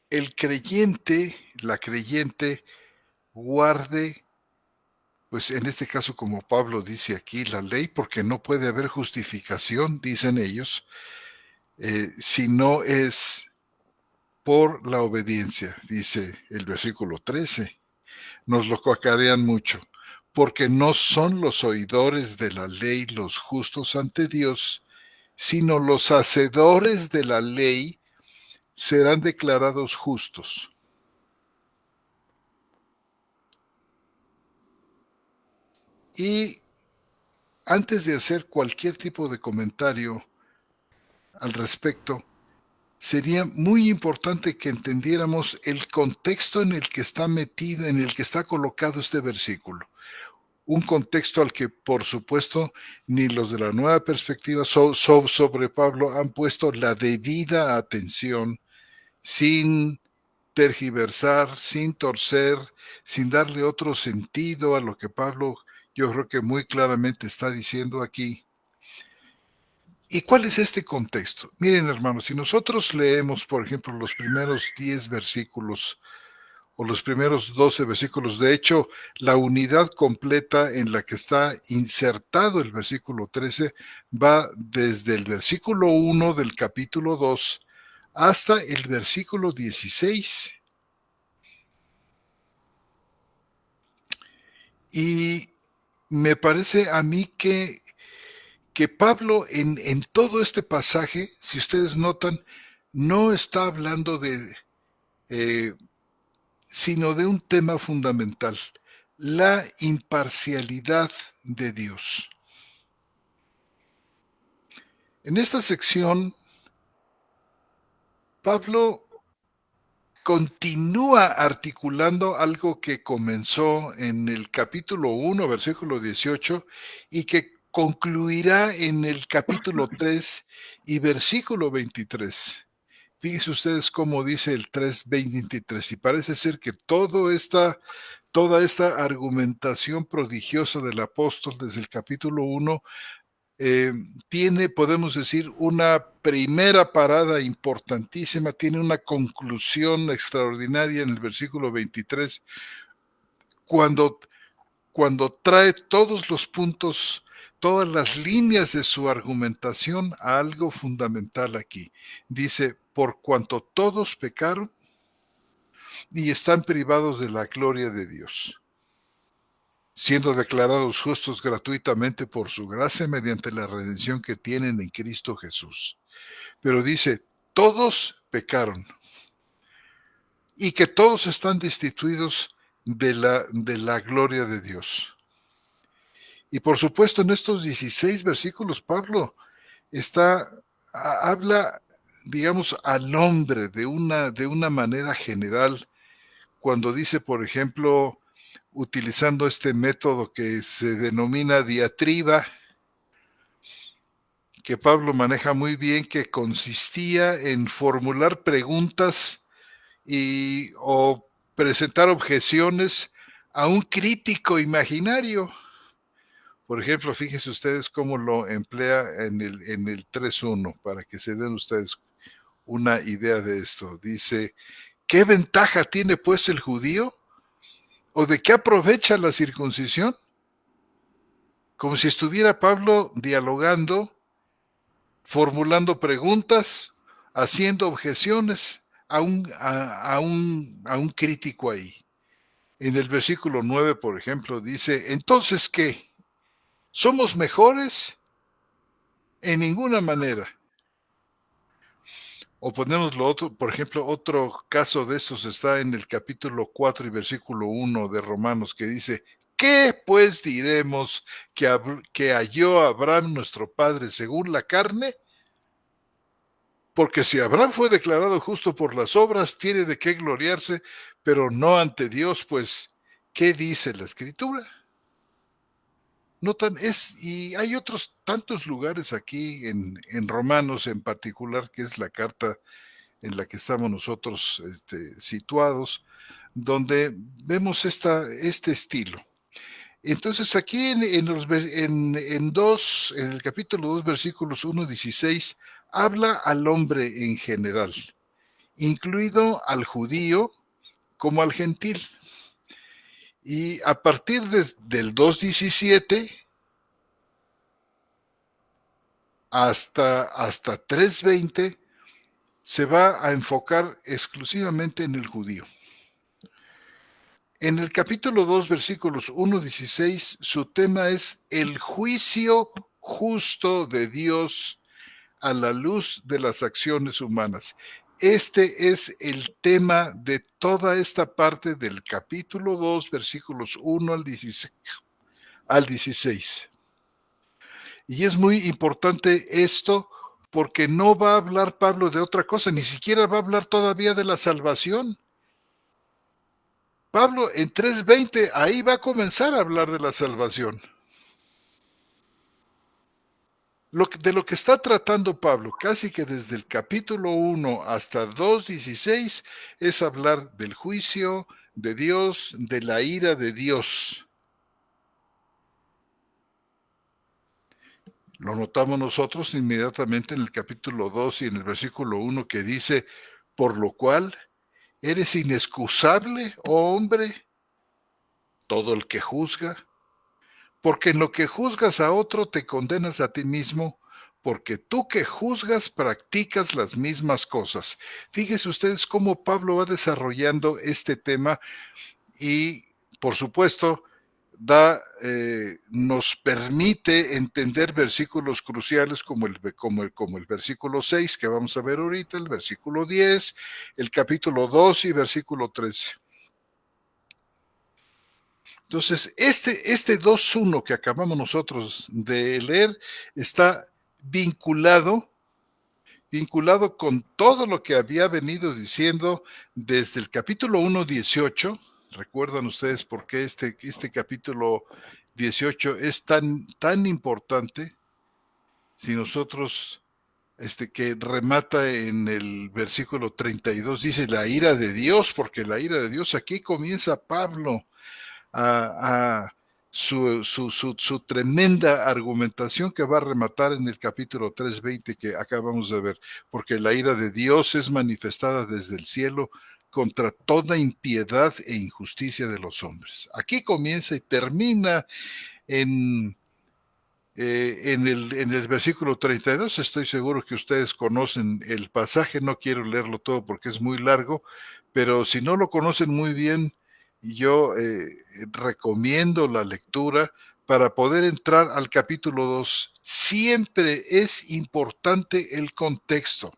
el creyente, la creyente, guarde, pues en este caso, como Pablo dice aquí, la ley, porque no puede haber justificación, dicen ellos, si no es por la obediencia, dice el versículo 13. Nos lo cacarean mucho, porque no son los oidores de la ley los justos ante Dios, sino los hacedores de la ley serán declarados justos. Y antes de hacer cualquier tipo de comentario al respecto, sería muy importante que entendiéramos el contexto en el que está metido, en el que está colocado este versículo. Un contexto al que, por supuesto, ni los de la nueva perspectiva sobre Pablo han puesto la debida atención, sin tergiversar, sin torcer, sin darle otro sentido a lo que Pablo, yo creo que muy claramente está diciendo aquí. ¿Y cuál es este contexto? Miren, hermanos, si nosotros leemos, por ejemplo, los primeros 10 versículos o los primeros 12 versículos, de hecho, la unidad completa en la que está insertado el versículo 13 va desde el versículo 1 del capítulo 2 hasta el versículo 16. Y me parece a mí que Pablo en todo este pasaje, si ustedes notan, no está hablando sino de un tema fundamental, la imparcialidad de Dios. En esta sección, Pablo continúa articulando algo que comenzó en el capítulo 1, versículo 18, y que concluirá en el capítulo 3 y versículo 23. Fíjense ustedes cómo dice el 3:23, y parece ser que toda esta argumentación prodigiosa del apóstol desde el capítulo 1 tiene, podemos decir, una primera parada importantísima, tiene una conclusión extraordinaria en el versículo 23, cuando trae todos los puntos todas las líneas de su argumentación a algo fundamental aquí. Dice, por cuanto todos pecaron y están privados de la gloria de Dios, siendo declarados justos gratuitamente por su gracia mediante la redención que tienen en Cristo Jesús. Pero dice, todos pecaron y que todos están destituidos de la gloria de Dios. Y por supuesto en estos 16 versículos Pablo habla, digamos, al hombre de una manera general, cuando dice, por ejemplo, utilizando este método que se denomina diatriba, que Pablo maneja muy bien, que consistía en formular preguntas o presentar objeciones a un crítico imaginario. Por ejemplo, fíjense ustedes cómo lo emplea en el 3.1, para que se den ustedes una idea de esto. Dice, ¿qué ventaja tiene pues el judío? ¿O de qué aprovecha la circuncisión? Como si estuviera Pablo dialogando, formulando preguntas, haciendo objeciones a un crítico ahí. En el versículo 9, por ejemplo, dice, ¿entonces qué? ¿Somos mejores? En ninguna manera. O ponémoslo otro, por ejemplo, otro caso de estos está en el capítulo 4 y versículo 1 de Romanos, que dice, ¿qué pues diremos que halló Abraham nuestro padre según la carne? Porque si Abraham fue declarado justo por las obras, tiene de qué gloriarse, pero no ante Dios, pues, ¿qué dice la Escritura? Y hay otros tantos lugares aquí en Romanos en particular, que es la carta en la que estamos nosotros situados, donde vemos este estilo. Entonces aquí en el capítulo 2, versículos 1-16, habla al hombre en general, incluido al judío como al gentil. Y a partir del 2.17 hasta 3.20 se va a enfocar exclusivamente en el judío. En el capítulo 2, versículos 1-16, su tema es el juicio justo de Dios a la luz de las acciones humanas. Este es el tema de toda esta parte del capítulo 2, versículos 1 al 16. Y es muy importante esto porque no va a hablar Pablo de otra cosa, ni siquiera va a hablar todavía de la salvación. Pablo en 3.20 ahí va a comenzar a hablar de la salvación. De lo que está tratando Pablo, casi que desde el capítulo 1 hasta 2.16, es hablar del juicio de Dios, de la ira de Dios. Lo notamos nosotros inmediatamente en el capítulo 2 y en el versículo 1 que dice, por lo cual eres inexcusable, oh hombre, todo el que juzga, porque en lo que juzgas a otro te condenas a ti mismo, porque tú que juzgas practicas las mismas cosas. Fíjense ustedes cómo Pablo va desarrollando este tema y, por supuesto, nos permite entender versículos cruciales como el versículo 6 que vamos a ver ahorita, el versículo 10, el capítulo 2 y versículo 13. Entonces, este 2.1 que acabamos nosotros de leer está vinculado con todo lo que había venido diciendo desde el capítulo 1.18. ¿Recuerdan ustedes por qué este capítulo 18 es tan importante? Si nosotros, que remata en el versículo 32, dice la ira de Dios, porque la ira de Dios, aquí comienza Pablo a su tremenda argumentación que va a rematar en el capítulo 3.20 que acabamos de ver, porque la ira de Dios es manifestada desde el cielo contra toda impiedad e injusticia de los hombres. Aquí comienza y termina en En el versículo 32, estoy seguro que ustedes conocen el pasaje, no quiero leerlo todo porque es muy largo, pero si no lo conocen muy bien, yo recomiendo la lectura para poder entrar al capítulo 2. Siempre es importante el contexto.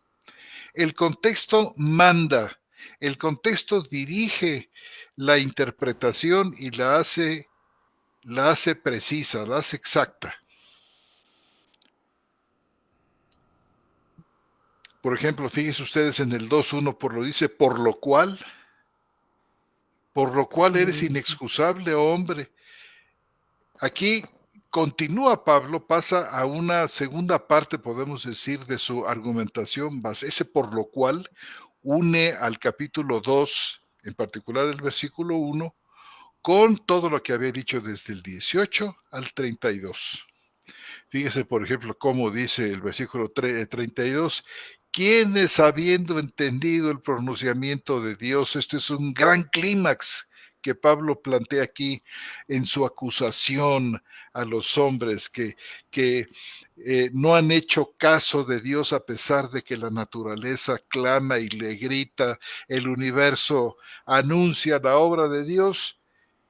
El contexto manda, el contexto dirige la interpretación y la hace precisa, la hace exacta. Por ejemplo, fíjense ustedes en el 2.1, por lo cual eres inexcusable, oh hombre. Aquí continúa Pablo, pasa a una segunda parte, podemos decir, de su argumentación. Ese por lo cual une al capítulo 2, en particular el versículo 1, con todo lo que había dicho desde el 18 al 32. Fíjese, por ejemplo, cómo dice el versículo 32, quienes habiendo entendido el pronunciamiento de Dios, este es un gran clímax que Pablo plantea aquí en su acusación a los hombres que no han hecho caso de Dios a pesar de que la naturaleza clama y le grita, el universo anuncia la obra de Dios,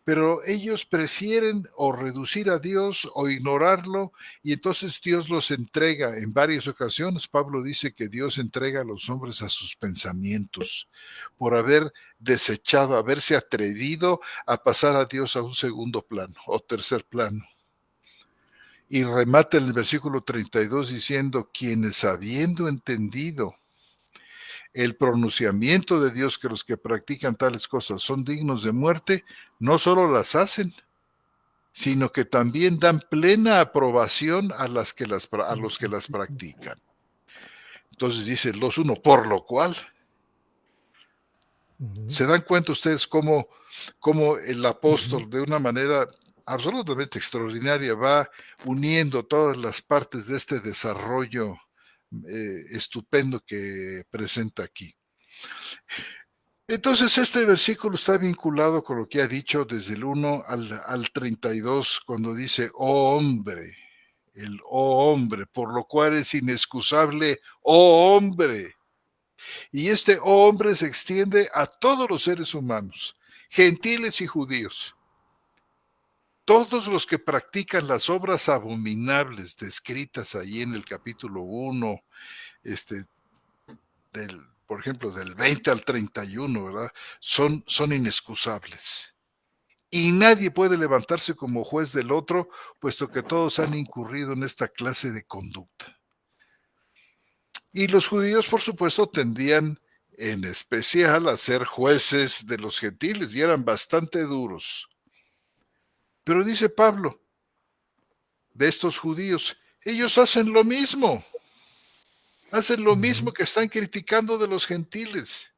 pero ellos prefieren o reducir a Dios o ignorarlo, y entonces Dios los entrega. En varias ocasiones Pablo dice que Dios entrega a los hombres a sus pensamientos por haber desechado, haberse atrevido a pasar a Dios a un segundo plano o tercer plano. Y remata en el versículo 32 diciendo, quienes habiendo entendido el pronunciamiento de Dios, que los que practican tales cosas son dignos de muerte, no solo las hacen, sino que también dan plena aprobación a los que las practican. Entonces dice el 2.1, por lo cual. ¿Se dan cuenta ustedes cómo el apóstol de una manera absolutamente extraordinaria va uniendo todas las partes de este desarrollo estupendo que presenta aquí? Entonces este versículo está vinculado con lo que ha dicho desde el 1 al 32, cuando dice, oh hombre, el oh hombre, por lo cual es inexcusable, oh hombre. Y este oh hombre se extiende a todos los seres humanos, gentiles y judíos. Todos los que practican las obras abominables descritas ahí en el capítulo 1, por ejemplo, del 20 al 31, ¿verdad? Son inexcusables. Y nadie puede levantarse como juez del otro, puesto que todos han incurrido en esta clase de conducta. Y los judíos, por supuesto, tendían en especial a ser jueces de los gentiles y eran bastante duros. Pero dice Pablo, de estos judíos, ellos hacen lo mismo. Hacen lo mismo que están criticando de los gentiles.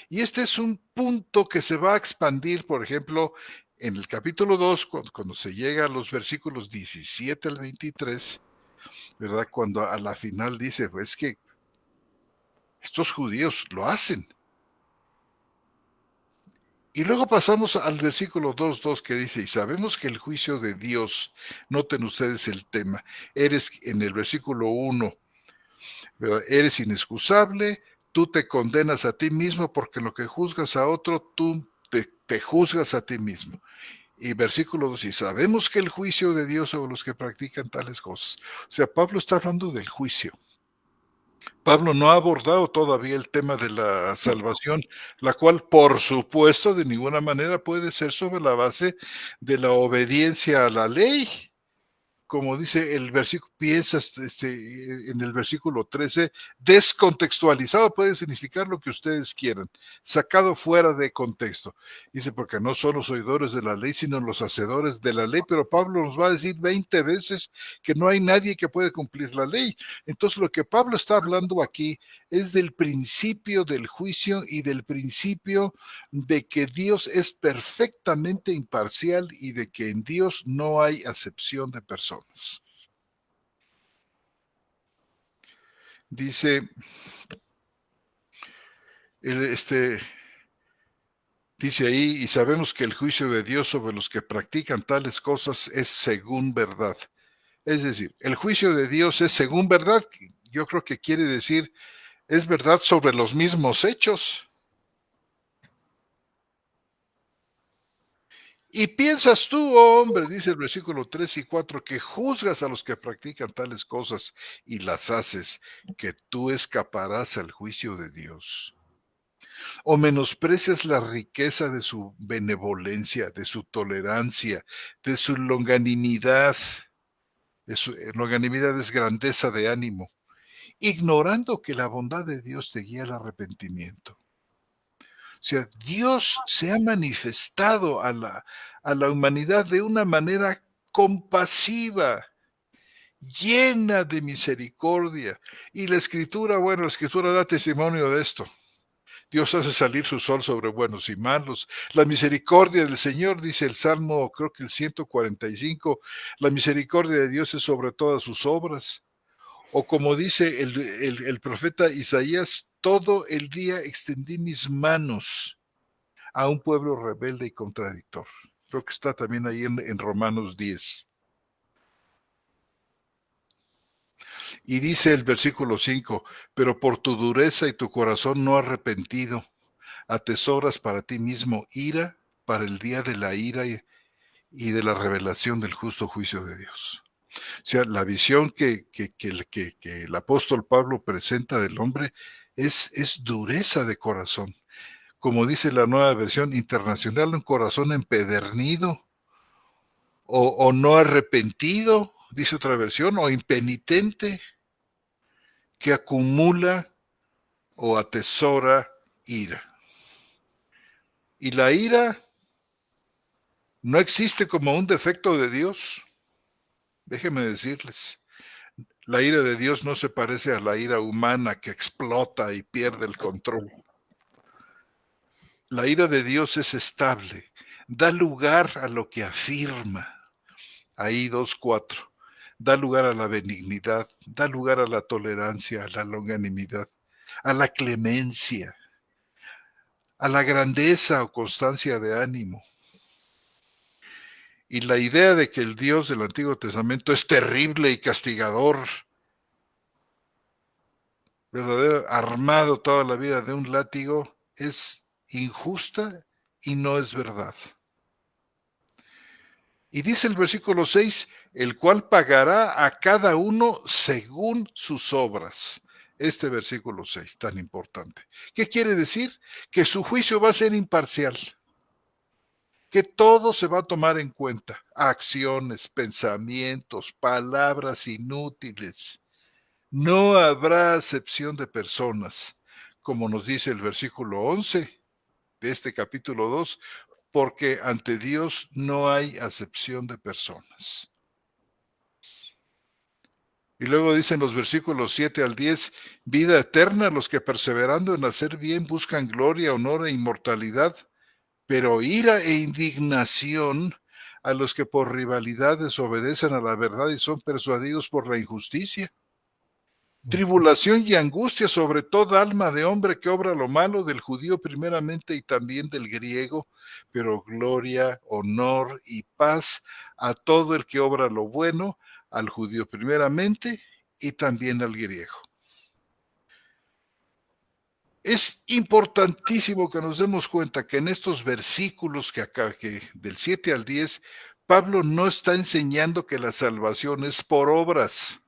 Y este es un punto que se va a expandir, por ejemplo, en el capítulo 2, cuando se llega a los versículos 17 al 23, ¿verdad? Cuando a la final dice, pues que estos judíos lo hacen. Y luego pasamos al versículo 2.2 que dice, y sabemos que el juicio de Dios, noten ustedes el tema, eres en el versículo 1, ¿verdad? Eres inexcusable, tú te condenas a ti mismo porque lo que juzgas a otro, tú te juzgas a ti mismo. Y versículo 2, y sabemos que el juicio de Dios sobre los que practican tales cosas. O sea, Pablo está hablando del juicio. Pablo no ha abordado todavía el tema de la salvación, la cual, por supuesto, de ninguna manera puede ser sobre la base de la obediencia a la ley. Como dice el versículo, piensas en el versículo 13, descontextualizado puede significar lo que ustedes quieran, sacado fuera de contexto. Dice, porque no son los oidores de la ley, sino los hacedores de la ley, pero Pablo nos va a decir 20 veces que no hay nadie que puede cumplir la ley. Entonces lo que Pablo está hablando aquí es del principio del juicio y del principio de que Dios es perfectamente imparcial y de que en Dios no hay acepción de personas. Dice, dice ahí, y sabemos que el juicio de Dios sobre los que practican tales cosas es según verdad. Es decir, el juicio de Dios es según verdad. Yo creo que quiere decir, es verdad sobre los mismos hechos. Y piensas tú, oh hombre, dice el versículo 3 y 4, que juzgas a los que practican tales cosas y las haces, que tú escaparás al juicio de Dios. O menosprecias la riqueza de su benevolencia, de su tolerancia, de su longanimidad. Longanimidad es grandeza de ánimo, ignorando que la bondad de Dios te guía al arrepentimiento. O sea, Dios se ha manifestado a la humanidad de una manera compasiva, llena de misericordia. Y la Escritura, bueno, la Escritura da testimonio de esto. Dios hace salir su sol sobre buenos y malos. La misericordia del Señor, dice el Salmo, creo que el 145, la misericordia de Dios es sobre todas sus obras. O como dice el profeta Isaías, todo el día extendí mis manos a un pueblo rebelde y contradictor. Creo que está también ahí en Romanos 10. Y dice el versículo 5, pero por tu dureza y tu corazón no arrepentido, atesoras para ti mismo ira para el día de la ira y de la revelación del justo juicio de Dios. O sea, la visión que el apóstol Pablo presenta del hombre es dureza de corazón. Como dice la nueva versión internacional, un corazón empedernido o no arrepentido, dice otra versión, o impenitente, que acumula o atesora ira. Y la ira no existe como un defecto de Dios. Déjenme decirles, la ira de Dios no se parece a la ira humana que explota y pierde el control. La ira de Dios es estable, da lugar a lo que afirma. Ahí 2:4. Da lugar a la benignidad, da lugar a la tolerancia, a la longanimidad, a la clemencia, a la grandeza o constancia de ánimo. Y la idea de que el Dios del Antiguo Testamento es terrible y castigador, verdadero, armado toda la vida de un látigo, es injusta y no es verdad. Y dice el versículo 6, el cual pagará a cada uno según sus obras. Este versículo 6, tan importante. ¿Qué quiere decir? Que su juicio va a ser imparcial. Que todo se va a tomar en cuenta. Acciones, pensamientos, palabras inútiles. No habrá acepción de personas. Como nos dice el versículo 11 de este capítulo 2, porque ante Dios no hay acepción de personas. Y luego dicen los versículos 7 al 10, vida eterna a los que perseverando en hacer bien buscan gloria, honor e inmortalidad, pero ira e indignación a los que por rivalidad desobedecen a la verdad y son persuadidos por la injusticia. Tribulación y angustia sobre toda alma de hombre que obra lo malo, del judío primeramente y también del griego, pero gloria, honor y paz a todo el que obra lo bueno, al judío primeramente y también al griego. Es importantísimo que nos demos cuenta que en estos versículos que del 7 al 10, Pablo no está enseñando que la salvación es por obras.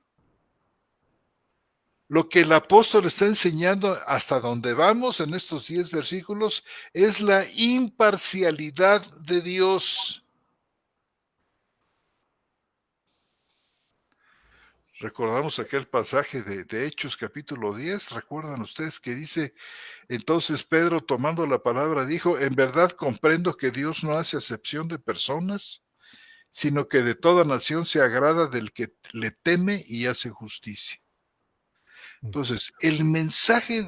Lo que el apóstol está enseñando hasta donde vamos en estos 10 versículos es la imparcialidad de Dios. Recordamos aquel pasaje de Hechos capítulo 10, recuerdan ustedes que dice, entonces Pedro tomando la palabra dijo, en verdad comprendo que Dios no hace acepción de personas, sino que de toda nación se agrada del que le teme y hace justicia. Entonces, el mensaje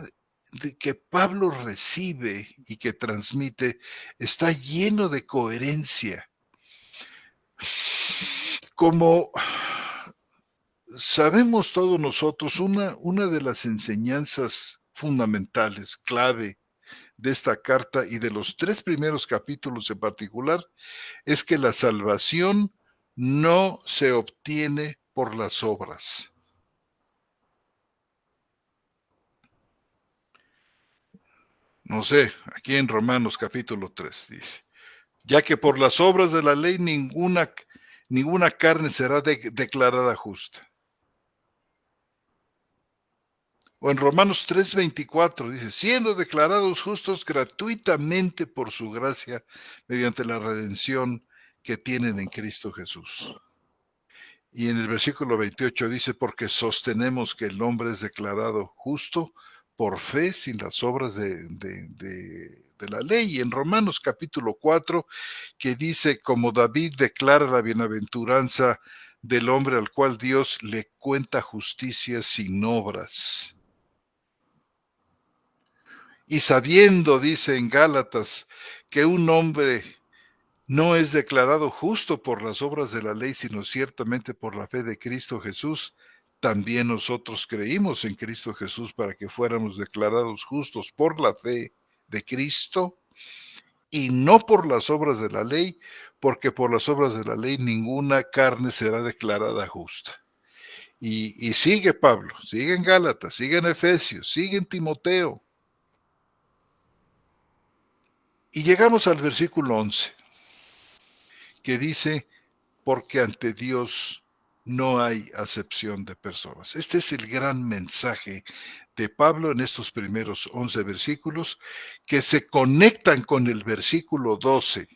que Pablo recibe y que transmite está lleno de coherencia. Como sabemos todos nosotros, una de las enseñanzas fundamentales, clave de esta carta y de los 3 primeros capítulos en particular, es que la salvación no se obtiene por las obras. No sé, aquí en Romanos capítulo 3 dice, ya que por las obras de la ley ninguna carne será declarada justa. O en Romanos 3:24 dice, siendo declarados justos gratuitamente por su gracia mediante la redención que tienen en Cristo Jesús. Y en el versículo 28 dice, porque sostenemos que el hombre es declarado justo por fe sin las obras de la ley. Y en Romanos capítulo 4, que dice, como David declara la bienaventuranza del hombre al cual Dios le cuenta justicia sin obras. Y sabiendo, dice en Gálatas, que un hombre no es declarado justo por las obras de la ley, sino ciertamente por la fe de Cristo Jesús, también nosotros creímos en Cristo Jesús para que fuéramos declarados justos por la fe de Cristo y no por las obras de la ley, porque por las obras de la ley ninguna carne será declarada justa. Y sigue Pablo, sigue en Gálatas, sigue en Efesios, sigue en Timoteo. Y llegamos al versículo 11, que dice, porque ante Dios no hay acepción de personas. Este es el gran mensaje de Pablo en estos primeros 11 versículos, que se conectan con el versículo 12,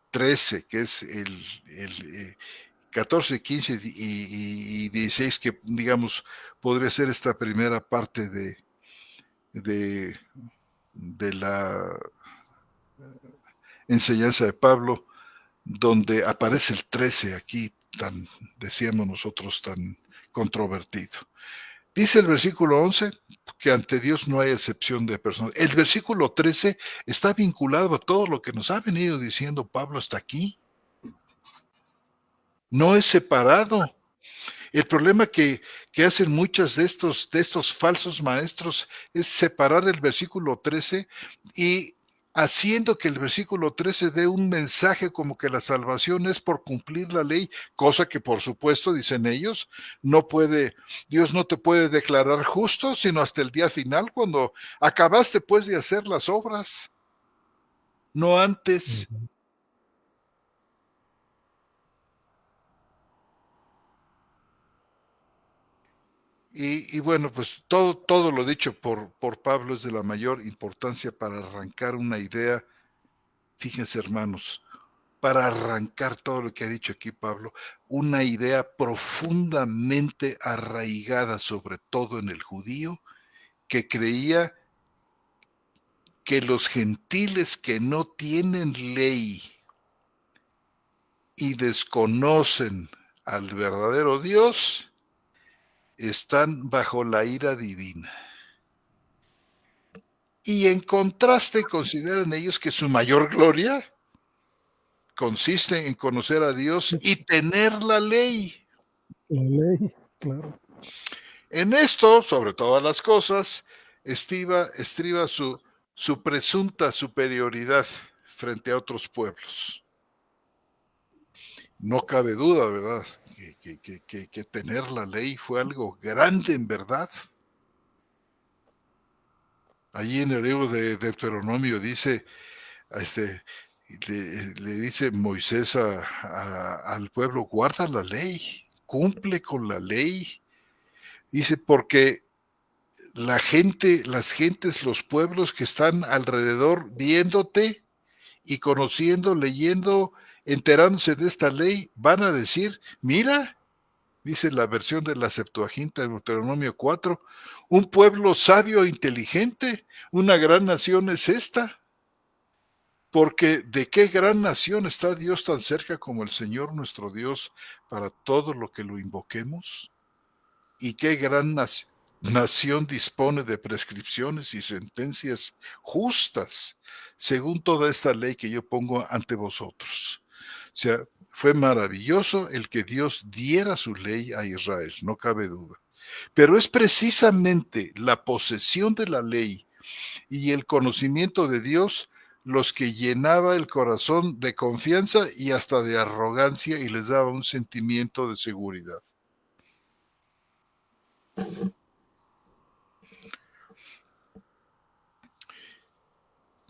13, que es el 14, 15 y 16, que digamos podría ser esta primera parte de la enseñanza de Pablo, donde aparece el 13 aquí, tan, decíamos nosotros, tan controvertido. Dice el versículo 11 que ante Dios no hay excepción de personas. El versículo 13 está vinculado a todo lo que nos ha venido diciendo Pablo hasta aquí. No es separado. El problema que hacen muchos de estos falsos maestros es separar el versículo 13 y haciendo que el versículo 13 dé un mensaje como que la salvación es por cumplir la ley, cosa que por supuesto, dicen ellos, Dios no te puede declarar justo sino hasta el día final, cuando acabaste pues de hacer las obras, no antes. Y bueno, pues todo lo dicho por Pablo es de la mayor importancia para arrancar una idea. Fíjense, hermanos, para arrancar todo lo que ha dicho aquí Pablo, una idea profundamente arraigada, sobre todo en el judío, que creía que los gentiles que no tienen ley y desconocen al verdadero Dios, están bajo la ira divina. Y en contraste consideran ellos que su mayor gloria consiste en conocer a Dios y tener la ley. La ley, claro. En esto, sobre todas las cosas, estriba su presunta superioridad frente a otros pueblos. No cabe duda, ¿verdad?, que tener la ley fue algo grande en verdad. Allí en el libro de Deuteronomio dice, le dice Moisés al pueblo, guarda la ley, cumple con la ley. Dice, porque las gentes, los pueblos que están alrededor viéndote y conociendo, leyendo, enterándose de esta ley, van a decir, mira, dice la versión de la Septuaginta de Deuteronomio 4, un pueblo sabio e inteligente, una gran nación es esta. Porque ¿de qué gran nación está Dios tan cerca como el Señor nuestro Dios para todo lo que lo invoquemos? ¿Y qué gran nación dispone de prescripciones y sentencias justas según toda esta ley que yo pongo ante vosotros? O sea, fue maravilloso el que Dios diera su ley a Israel, no cabe duda. Pero es precisamente la posesión de la ley y el conocimiento de Dios los que llenaba el corazón de confianza y hasta de arrogancia y les daba un sentimiento de seguridad.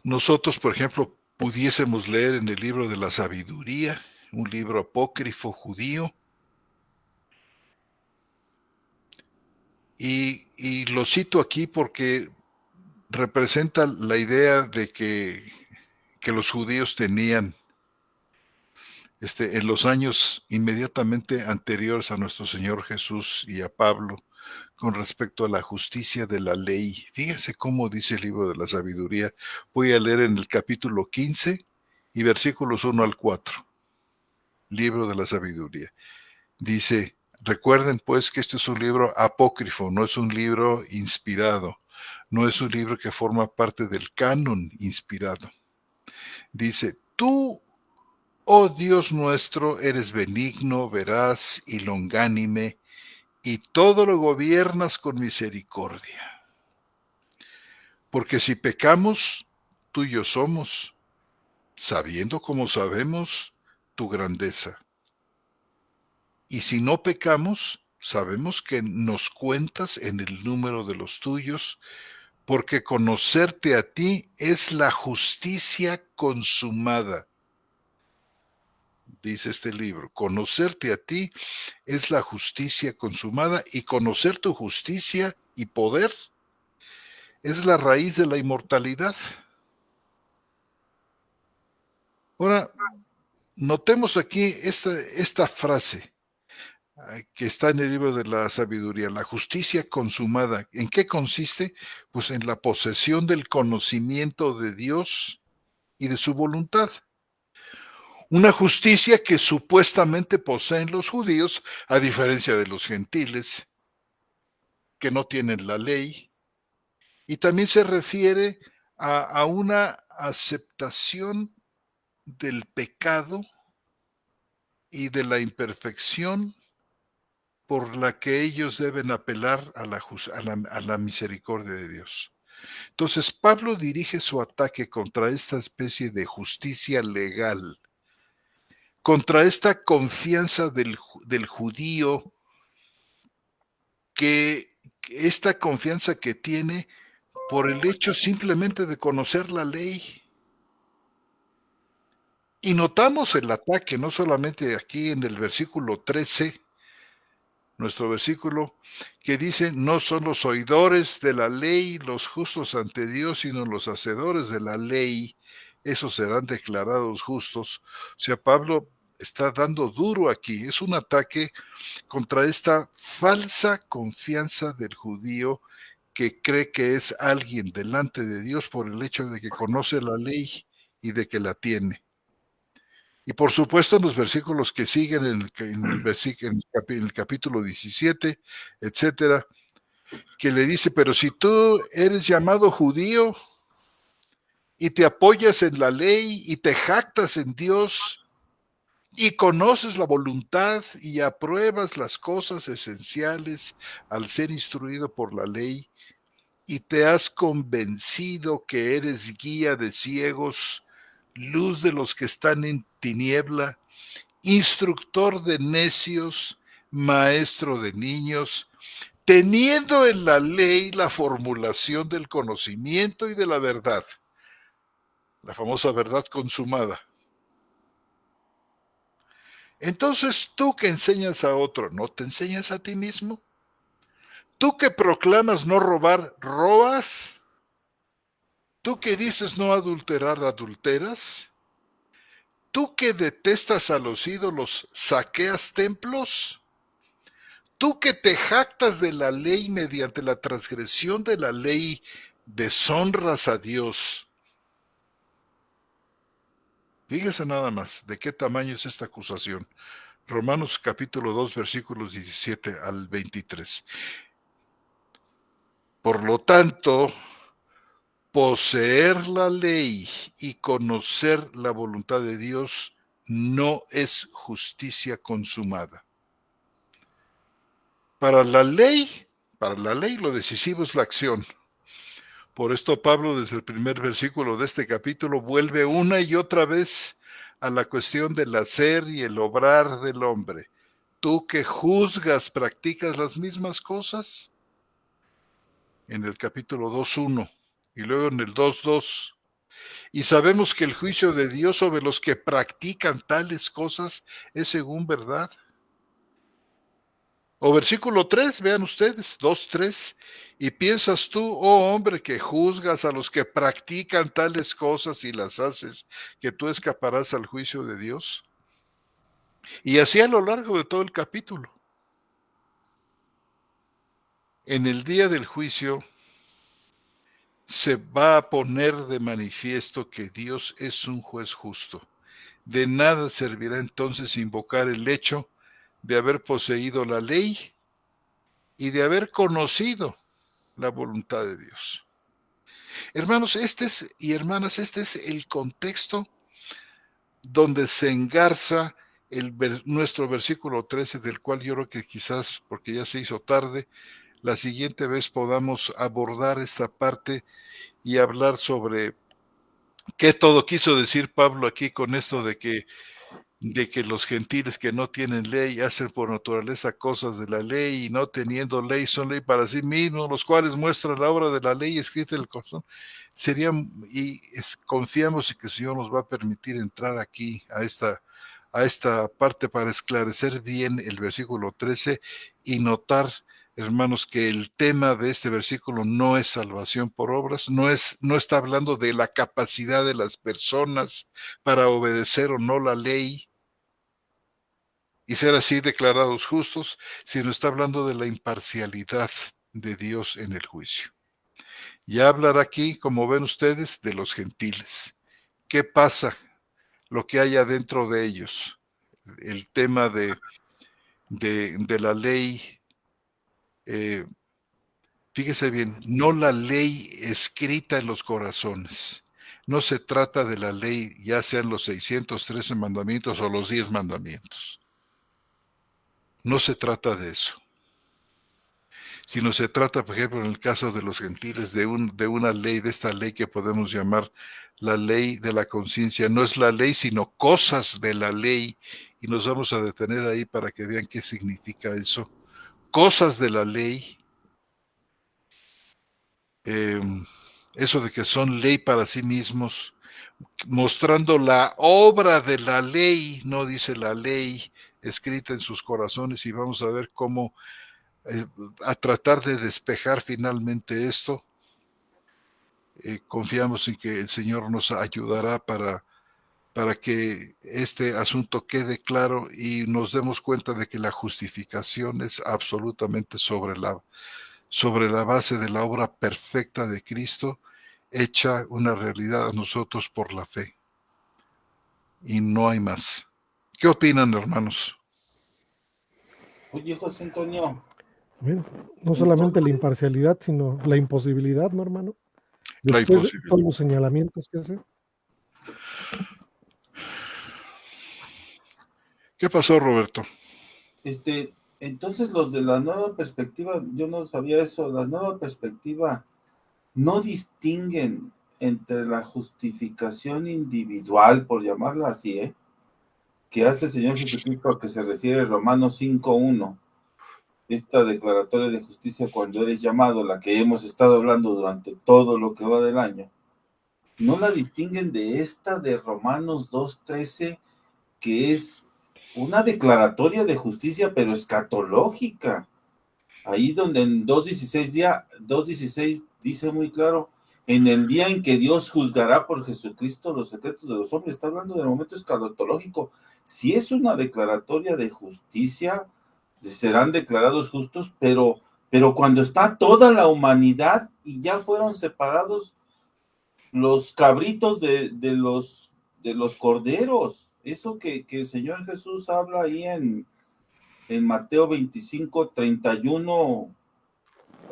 Nosotros, por ejemplo, pudiésemos leer en el libro de la sabiduría, un libro apócrifo judío, y lo cito aquí porque representa la idea de que los judíos tenían en los años inmediatamente anteriores a nuestro Señor Jesús y a Pablo, con respecto a la justicia de la ley. Fíjense cómo dice el libro de la sabiduría. Voy a leer en el capítulo 15 y versículos 1 al 4. Libro de la sabiduría. Dice, recuerden pues que este es un libro apócrifo, no es un libro inspirado, no es un libro que forma parte del canon inspirado. Dice, tú, oh Dios nuestro, eres benigno, veraz y longánime, y todo lo gobiernas con misericordia. Porque si pecamos, tuyos somos, sabiendo como sabemos tu grandeza. Y si no pecamos, sabemos que nos cuentas en el número de los tuyos, porque conocerte a ti es la justicia consumada. Dice este libro, conocerte a ti es la justicia consumada, y conocer tu justicia y poder es la raíz de la inmortalidad. Ahora, notemos aquí esta frase que está en el libro de la sabiduría, la justicia consumada. ¿En qué consiste? Pues en la posesión del conocimiento de Dios y de su voluntad. Una justicia que supuestamente poseen los judíos, a diferencia de los gentiles, que no tienen la ley. Y también se refiere a una aceptación del pecado y de la imperfección por la que ellos deben apelar a la misericordia de Dios. Entonces, Pablo dirige su ataque contra esta especie de justicia legal, contra esta confianza del judío, esta confianza que tiene por el hecho simplemente de conocer la ley. Y notamos el ataque no solamente aquí en el versículo 13, nuestro versículo, que dice, no son los oidores de la ley los justos ante Dios, sino los hacedores de la ley, esos serán declarados justos. O sea, Pablo está dando duro aquí, es un ataque contra esta falsa confianza del judío que cree que es alguien delante de Dios por el hecho de que conoce la ley y de que la tiene. Y por supuesto en los versículos que siguen, en el capítulo 17, etcétera, que le dice, pero si tú eres llamado judío y te apoyas en la ley y te jactas en Dios y conoces la voluntad y apruebas las cosas esenciales al ser instruido por la ley y te has convencido que eres guía de ciegos, luz de los que están en tiniebla, instructor de necios, maestro de niños, teniendo en la ley la formulación del conocimiento y de la verdad, la famosa verdad consumada. Entonces, tú que enseñas a otro, ¿no te enseñas a ti mismo? Tú que proclamas no robar, ¿robas? Tú que dices no adulterar, ¿adulteras? ¿Tú que detestas a los ídolos, saqueas templos? ¿Tú que te jactas de la ley mediante la transgresión de la ley, deshonras a Dios? Fíjese nada más de qué tamaño es esta acusación. Romanos capítulo 2, versículos 17 al 23. Por lo tanto, poseer la ley y conocer la voluntad de Dios no es justicia consumada. Para la ley lo decisivo es la acción. Por esto Pablo, desde el primer versículo de este capítulo, vuelve una y otra vez a la cuestión del hacer y el obrar del hombre. ¿Tú que juzgas, practicas las mismas cosas? En el capítulo 2:1 y luego en el 2:2. Y sabemos que el juicio de Dios sobre los que practican tales cosas es según verdad. O versículo 3, vean ustedes, 2:3. Y piensas tú, oh hombre, que juzgas a los que practican tales cosas y las haces, que tú escaparás al juicio de Dios. Y así a lo largo de todo el capítulo. En el día del juicio se va a poner de manifiesto que Dios es un juez justo. De nada servirá entonces invocar el hecho de haber poseído la ley y de haber conocido la voluntad de Dios. Hermanos, y hermanas, este es el contexto donde se engarza nuestro versículo 13, del cual yo creo que quizás, porque ya se hizo tarde, la siguiente vez podamos abordar esta parte y hablar sobre qué todo quiso decir Pablo aquí con esto de que los gentiles que no tienen ley hacen por naturaleza cosas de la ley, y no teniendo ley son ley para sí mismos, los cuales muestran la obra de la ley escrita en el corazón. Confiamos en que el Señor nos va a permitir entrar aquí a esta parte para esclarecer bien el versículo 13 y notar, hermanos, que el tema de este versículo no es salvación por obras, no está hablando de la capacidad de las personas para obedecer o no la ley y ser así declarados justos, sino está hablando de la imparcialidad de Dios en el juicio. Ya hablar aquí, como ven ustedes, de los gentiles. ¿Qué pasa? Lo que hay adentro de ellos. El tema de la ley. Fíjese bien, no la ley escrita en los corazones. No se trata de la ley, ya sean los 613 mandamientos o los 10 mandamientos. No se trata de eso. Sino se trata, por ejemplo, en el caso de los gentiles, de una ley, de esta ley que podemos llamar la ley de la conciencia. No es la ley, sino cosas de la ley. Y nos vamos a detener ahí para que vean qué significa eso. Cosas de la ley. Eso de que son ley para sí mismos, mostrando la obra de la ley, no dice la ley escrita en sus corazones, y vamos a ver cómo a tratar de despejar finalmente esto. Confiamos en que el Señor nos ayudará para que este asunto quede claro y nos demos cuenta de que la justificación es absolutamente sobre la base de la obra perfecta de Cristo, hecha una realidad a nosotros por la fe. Y no hay más. ¿Qué opinan, hermanos? Oye, José Antonio. Bien, no solamente la imparcialidad, sino la imposibilidad, ¿no, hermano? Después de todos los señalamientos que hace. ¿Qué pasó, Roberto? Entonces los de la nueva perspectiva, yo no sabía eso, la nueva perspectiva no distinguen entre la justificación individual, por llamarla así, que hace el Señor Jesucristo, a que se refiere Romanos 5:1, esta declaratoria de justicia cuando eres llamado, la que hemos estado hablando durante todo lo que va del año, no la distinguen de esta de Romanos 2:13, que es una declaratoria de justicia, pero escatológica. Ahí donde en 2:16 dice muy claro, en el día en que Dios juzgará por Jesucristo los secretos de los hombres. Está hablando del momento escatológico. Si es una declaratoria de justicia, serán declarados justos, pero cuando está toda la humanidad y ya fueron separados los cabritos de los corderos, eso que el Señor Jesús habla ahí en Mateo 25:31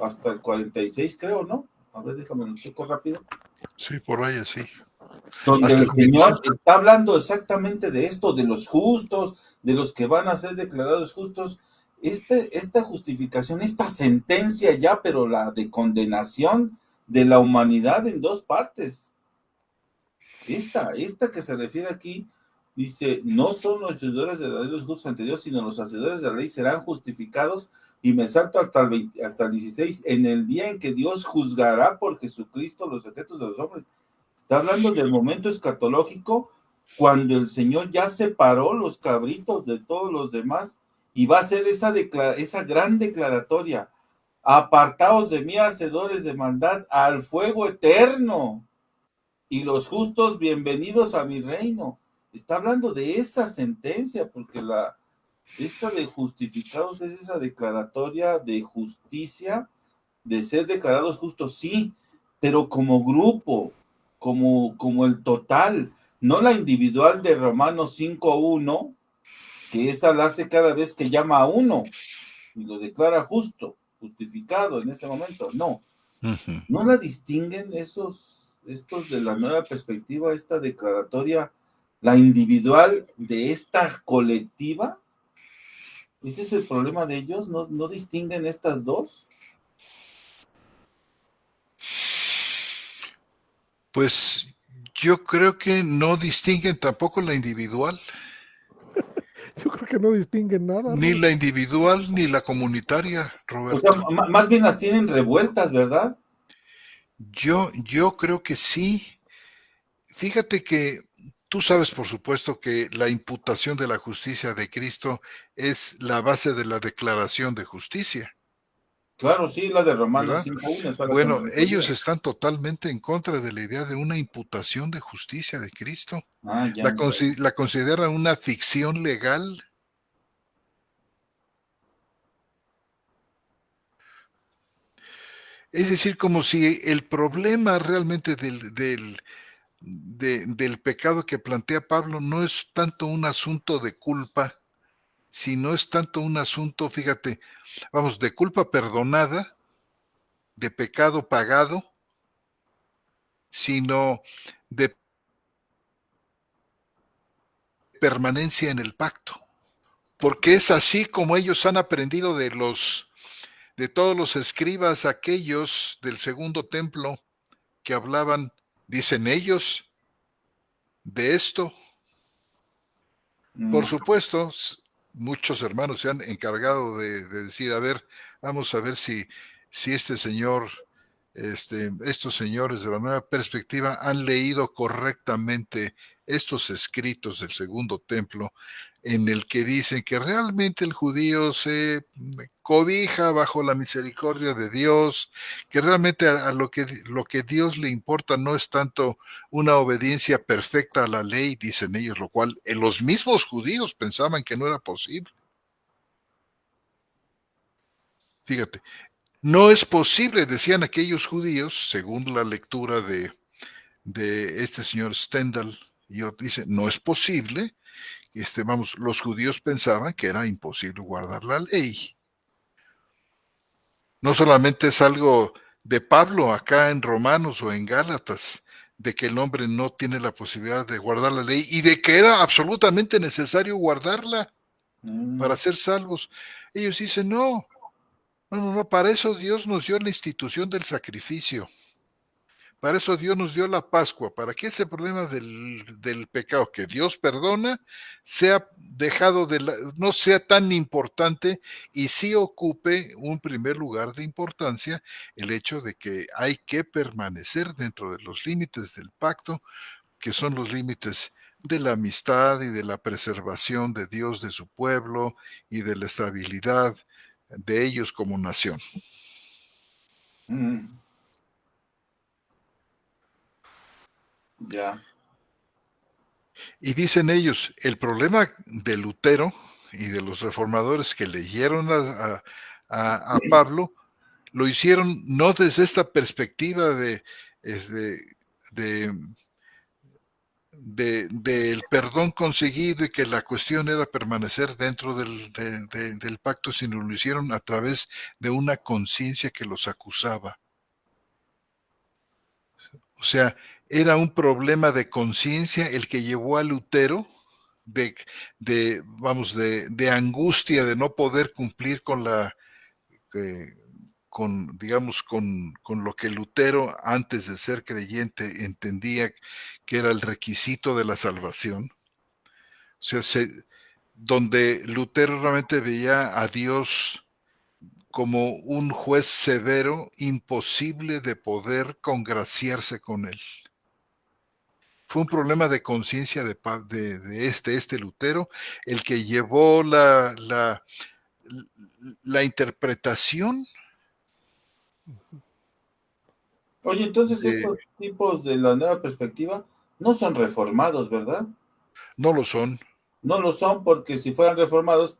hasta el 46, creo, ¿no? A ver, déjame lo checo rápido. Sí, por ahí así. Donde el Señor está hablando exactamente de esto, de los justos, de los que van a ser declarados justos. Esta justificación, esta sentencia ya, pero la de condenación, de la humanidad en dos partes. Esta que se refiere aquí, dice, no son los hacedores de la ley los justos ante Dios, sino los hacedores de la ley serán justificados, y me salto hasta el 16, en el día en que Dios juzgará por Jesucristo los secretos de los hombres. Está hablando del momento escatológico, cuando el Señor ya separó los cabritos de todos los demás, y va a hacer esa gran declaratoria: apartaos de mí, hacedores de maldad, al fuego eterno, y los justos, bienvenidos a mi reino. Está hablando de esa sentencia, porque esta de justificados es esa declaratoria de justicia, de ser declarados justos, sí, pero como grupo, como el total, no la individual de Romanos 5:1, que esa la hace cada vez que llama a uno y lo declara justo, justificado en ese momento. No, ¿no la distinguen estos de la nueva perspectiva, esta declaratoria, la individual de esta colectiva? ¿Este es el problema de ellos? ¿No distinguen estas dos? Pues yo creo que no distinguen tampoco la individual. Yo creo que no distinguen nada, Ni Robert. la individual ni la comunitaria, O sea, Roberto. más bien las tienen revueltas, ¿verdad? Yo creo que sí. Fíjate que tú sabes, por supuesto, que la imputación de la justicia de Cristo es la base de la declaración de justicia, Claro, sí, la de Romanos ¿verdad? 5:1, esa es la que Bueno, me refería. ellos están totalmente en contra de la idea de una imputación de justicia de Cristo. Ah, ya. La consideran una ficción legal. Es decir, como si el problema realmente del pecado que plantea Pablo no es tanto un asunto de culpa, sino es tanto un asunto, fíjate, vamos, de culpa perdonada, de pecado pagado, sino de permanencia en el pacto. Porque es así como ellos han aprendido de todos los escribas aquellos del segundo templo que hablaban, dicen ellos, de esto. Por supuesto, muchos hermanos se han encargado de decir, a ver, vamos a ver si este señor, estos señores de la nueva perspectiva han leído correctamente estos escritos del segundo templo, en el que dicen que realmente el judío se cobija bajo la misericordia de Dios, que realmente a lo que Dios le importa no es tanto una obediencia perfecta a la ley, dicen ellos, lo cual los mismos judíos pensaban que no era posible. Fíjate, no es posible, decían aquellos judíos, según la lectura de este señor Stendhal, y dice, no es posible, vamos, los judíos pensaban que era imposible guardar la ley. No solamente es algo de Pablo acá en Romanos o en Gálatas, de que el hombre no tiene la posibilidad de guardar la ley y de que era absolutamente necesario guardarla para ser salvos. Ellos dicen, no, para eso Dios nos dio la institución del sacrificio. Para eso Dios nos dio la Pascua, para que ese problema del pecado que Dios perdona sea dejado no sea tan importante y sí ocupe un primer lugar de importancia el hecho de que hay que permanecer dentro de los límites del pacto, que son los límites de la amistad y de la preservación de Dios de su pueblo y de la estabilidad de ellos como nación. Ya. Y dicen ellos, el problema de Lutero y de los reformadores que leyeron a Pablo, lo hicieron no desde esta perspectiva del perdón conseguido y que la cuestión era permanecer dentro del pacto, sino lo hicieron a través de una conciencia que los acusaba. O sea, era un problema de conciencia el que llevó a Lutero de angustia de no poder cumplir con digamos, con lo que Lutero, antes de ser creyente, entendía que era el requisito de la salvación. O sea, donde Lutero realmente veía a Dios como un juez severo, imposible de poder congraciarse con él. Fue un problema de conciencia de este Lutero, el que llevó la interpretación Oye, entonces de... estos tipos de la nueva perspectiva no son reformados, ¿verdad? No lo son, No lo son porque si fueran reformados,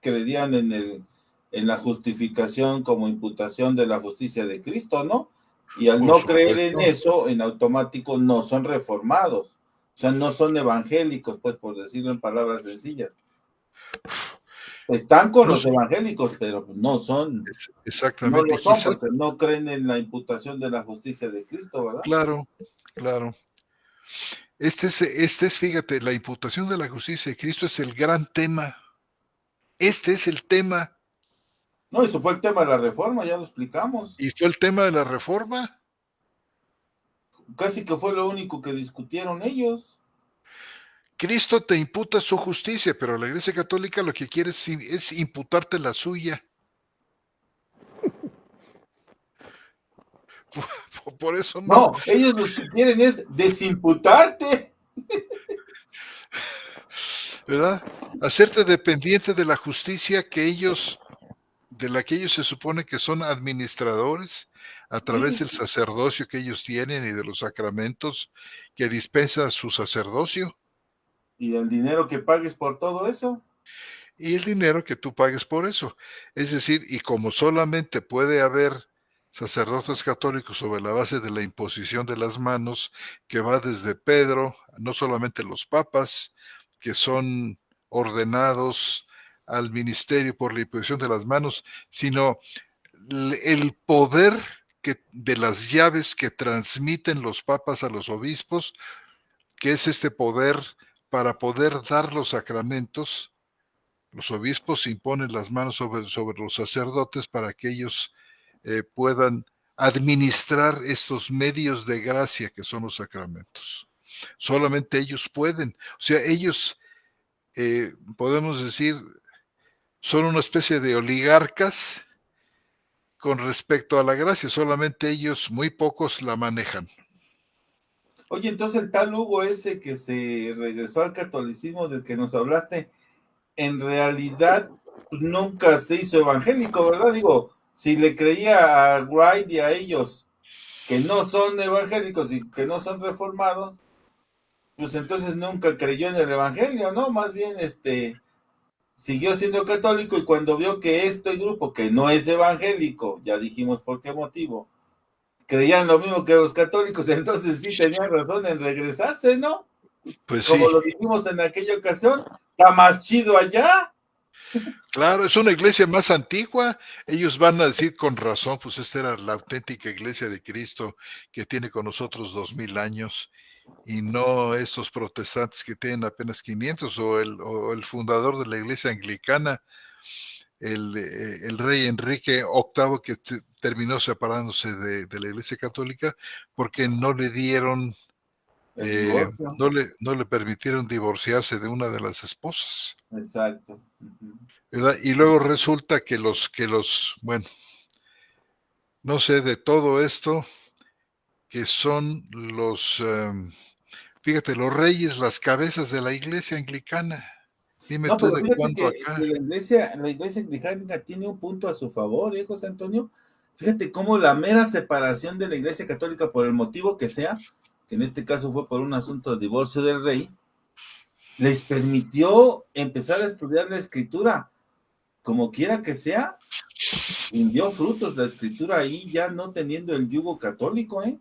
creerían en la justificación como imputación de la justicia de Cristo, ¿no? Y al por no creer en supuesto. eso, en automático no son reformados. O sea, no son evangélicos, pues, por decirlo en palabras sencillas. Están con No los sé, evangélicos, pero no son, no exactamente, lo son quizás, porque no creen en la imputación de la justicia de Cristo, ¿verdad? claro, claro. Fíjate, la imputación de la justicia de Cristo es el gran tema. Este es el tema, No, eso fue el tema de la reforma, ya lo explicamos. y fue el tema de la reforma. Casi que fue lo único que discutieron ellos. Cristo te imputa su justicia, pero la Iglesia Católica lo que quiere es imputarte la suya. Por eso no, No, ellos los que quieren es desimputarte. ¿verdad? Hacerte dependiente de la justicia de la que ellos se supone que son administradores a través Sí, del sacerdocio que ellos tienen y de los sacramentos que dispensa su sacerdocio y el dinero que pagues por todo eso. y el dinero que tú pagues por eso. Es decir, y como solamente puede haber sacerdotes católicos sobre la base de la imposición de las manos, que va desde Pedro, no solamente los papas, que son ordenados al ministerio por la imposición de las manos, sino el poder de las llaves que transmiten los papas a los obispos, que es este poder para poder dar los sacramentos. Los obispos imponen las manos sobre los sacerdotes para que ellos puedan administrar estos medios de gracia que son los sacramentos. Solamente ellos pueden. O sea, ellos, podemos decir, son una especie de oligarcas con respecto a la gracia. Solamente ellos, muy pocos, la manejan. Oye, entonces el tal Hugo ese que se regresó al catolicismo del que nos hablaste, en realidad pues, nunca se hizo evangélico, ¿verdad? Digo, si le creía a Wright y a ellos que no son evangélicos y que no son reformados, pues entonces nunca creyó en el evangelio, ¿no? Más bien, siguió siendo católico y cuando vio que este grupo, que no es evangélico, ya dijimos por qué motivo, creían lo mismo que los católicos, entonces sí tenían razón en regresarse, ¿no? Pues Como sí, lo dijimos en aquella ocasión, está más chido allá. claro, es una iglesia más antigua. Ellos van a decir con razón, pues esta era la auténtica iglesia de Cristo que tiene con nosotros 2000 años y no estos protestantes que tienen apenas 500 o el fundador de la iglesia anglicana, el rey Enrique VIII, que terminó separándose de la iglesia católica porque no le dieron, El divorcio. no le permitieron divorciarse de una de las esposas. Exacto. Uh-huh. ¿Verdad? Y luego resulta bueno, no sé de todo esto, que son fíjate, los reyes, las cabezas de la iglesia anglicana. Dime No, tú pero de fíjate cuándo que acá. la iglesia anglicana tiene un punto a su favor, José Antonio. Fíjate cómo la mera separación de la iglesia católica, por el motivo que sea, que en este caso fue por un asunto de divorcio del rey, les permitió empezar a estudiar la escritura. Como quiera que sea, rindió frutos la escritura ahí, ya no teniendo el yugo católico, ¿eh?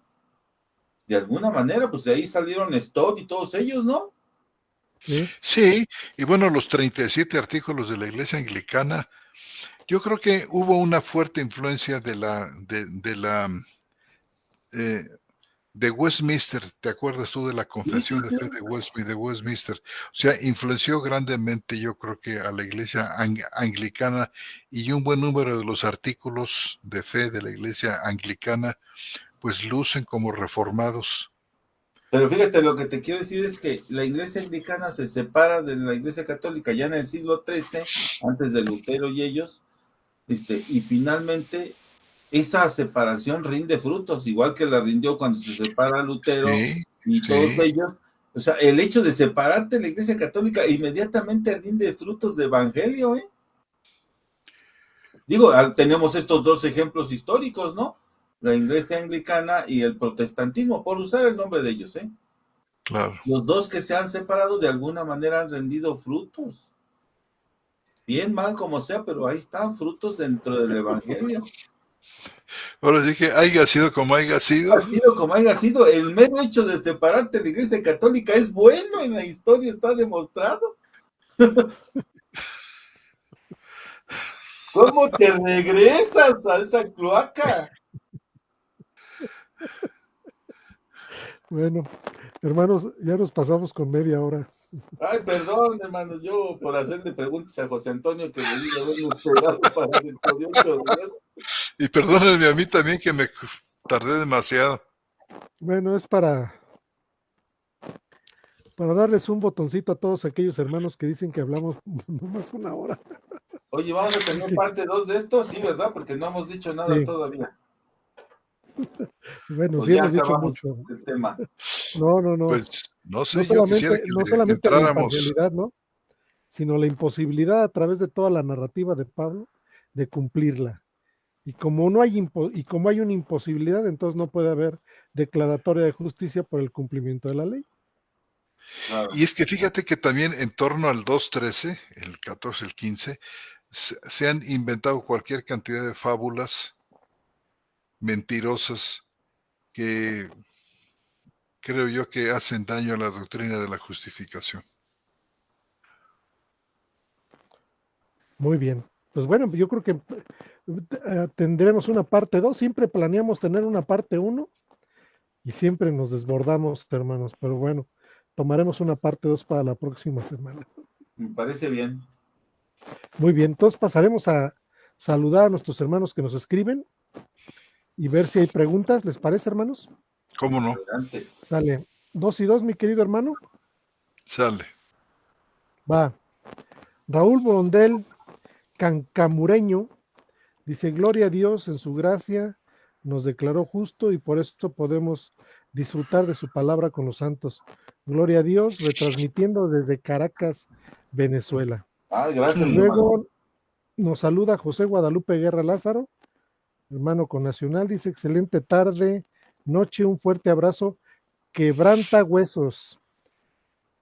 De alguna manera, pues de ahí salieron Stott y todos ellos, ¿no? Sí, Sí, y bueno, los 37 artículos de la iglesia anglicana, yo creo que hubo una fuerte influencia de la eh, de Westminster, ¿te acuerdas tú de la confesión de fe de Westminster? O sea, influenció grandemente, yo creo que a la iglesia anglicana, y un buen número de los artículos de fe de la iglesia anglicana, pues lucen como reformados. Pero fíjate, lo que te quiero decir es que la iglesia anglicana se separa de la iglesia católica ya en el siglo XIII, antes de Lutero y ellos, y finalmente esa separación rinde frutos, igual que la rindió cuando se separa Lutero Sí, y todos sí, ellos. O sea, el hecho de separarte de la iglesia católica inmediatamente rinde frutos de evangelio, ¿eh? Digo, tenemos estos dos ejemplos históricos, ¿no? La iglesia anglicana y el protestantismo, por usar el nombre de ellos, ¿eh? claro. Los dos que se han separado de alguna manera han rendido frutos. Bien, mal como sea, pero ahí están frutos dentro del evangelio. Ahora dije, haya sido como haya sido. Ha sido como haya sido, el mero hecho de separarte de la iglesia católica es bueno, en la historia está demostrado. ¿Cómo te regresas a esa cloaca? Bueno, hermanos, ya nos pasamos con media hora. Ay, perdón, hermanos, yo por hacerle preguntas a José Antonio que debí de haberlo esperado para dentro de 8 días. Y perdónenme a mí también que me tardé demasiado. Bueno, es para darles un botoncito a todos aquellos hermanos que dicen que hablamos nomás una hora. Oye, vamos a tener parte 2 de esto, sí, ¿verdad? Porque no hemos dicho nada Sí. todavía. Bueno, Pues sí ya hemos dicho acabamos mucho. el tema. No. Pues no No sé, yo quisiera solamente, que no le solamente la entráramos. imparcialidad, ¿no? Sino la imposibilidad a través de toda la narrativa de Pablo de cumplirla. Y como no hay y como hay una imposibilidad, entonces no puede haber declaratoria de justicia por el cumplimiento de la ley. Claro. Y es que fíjate que también en torno al 2.13, el 14, el 15, se han inventado cualquier cantidad de fábulas mentirosas que creo yo que hacen daño a la doctrina de la justificación. Muy bien. Pues bueno, yo creo que tendremos una parte 2. Siempre planeamos tener una parte 1 y siempre nos desbordamos, hermanos. Pero bueno, tomaremos una parte 2 para la próxima semana. Me parece bien. Muy bien, entonces pasaremos a saludar a nuestros hermanos que nos escriben y ver si hay preguntas. ¿Les parece, hermanos? ¿Cómo no? Adelante. Sale. 2 y 2, mi querido hermano. Sale. Va. Raúl Borondel Cancamureño dice: Gloria a Dios, en su gracia nos declaró justo y por eso podemos disfrutar de su palabra con los santos. Gloria a Dios, retransmitiendo desde Caracas, Venezuela. Ay, gracias, mi hermano. Luego nos saluda José Guadalupe Guerra Lázaro, hermano connacional, dice: excelente tarde, noche, un fuerte abrazo, quebranta huesos.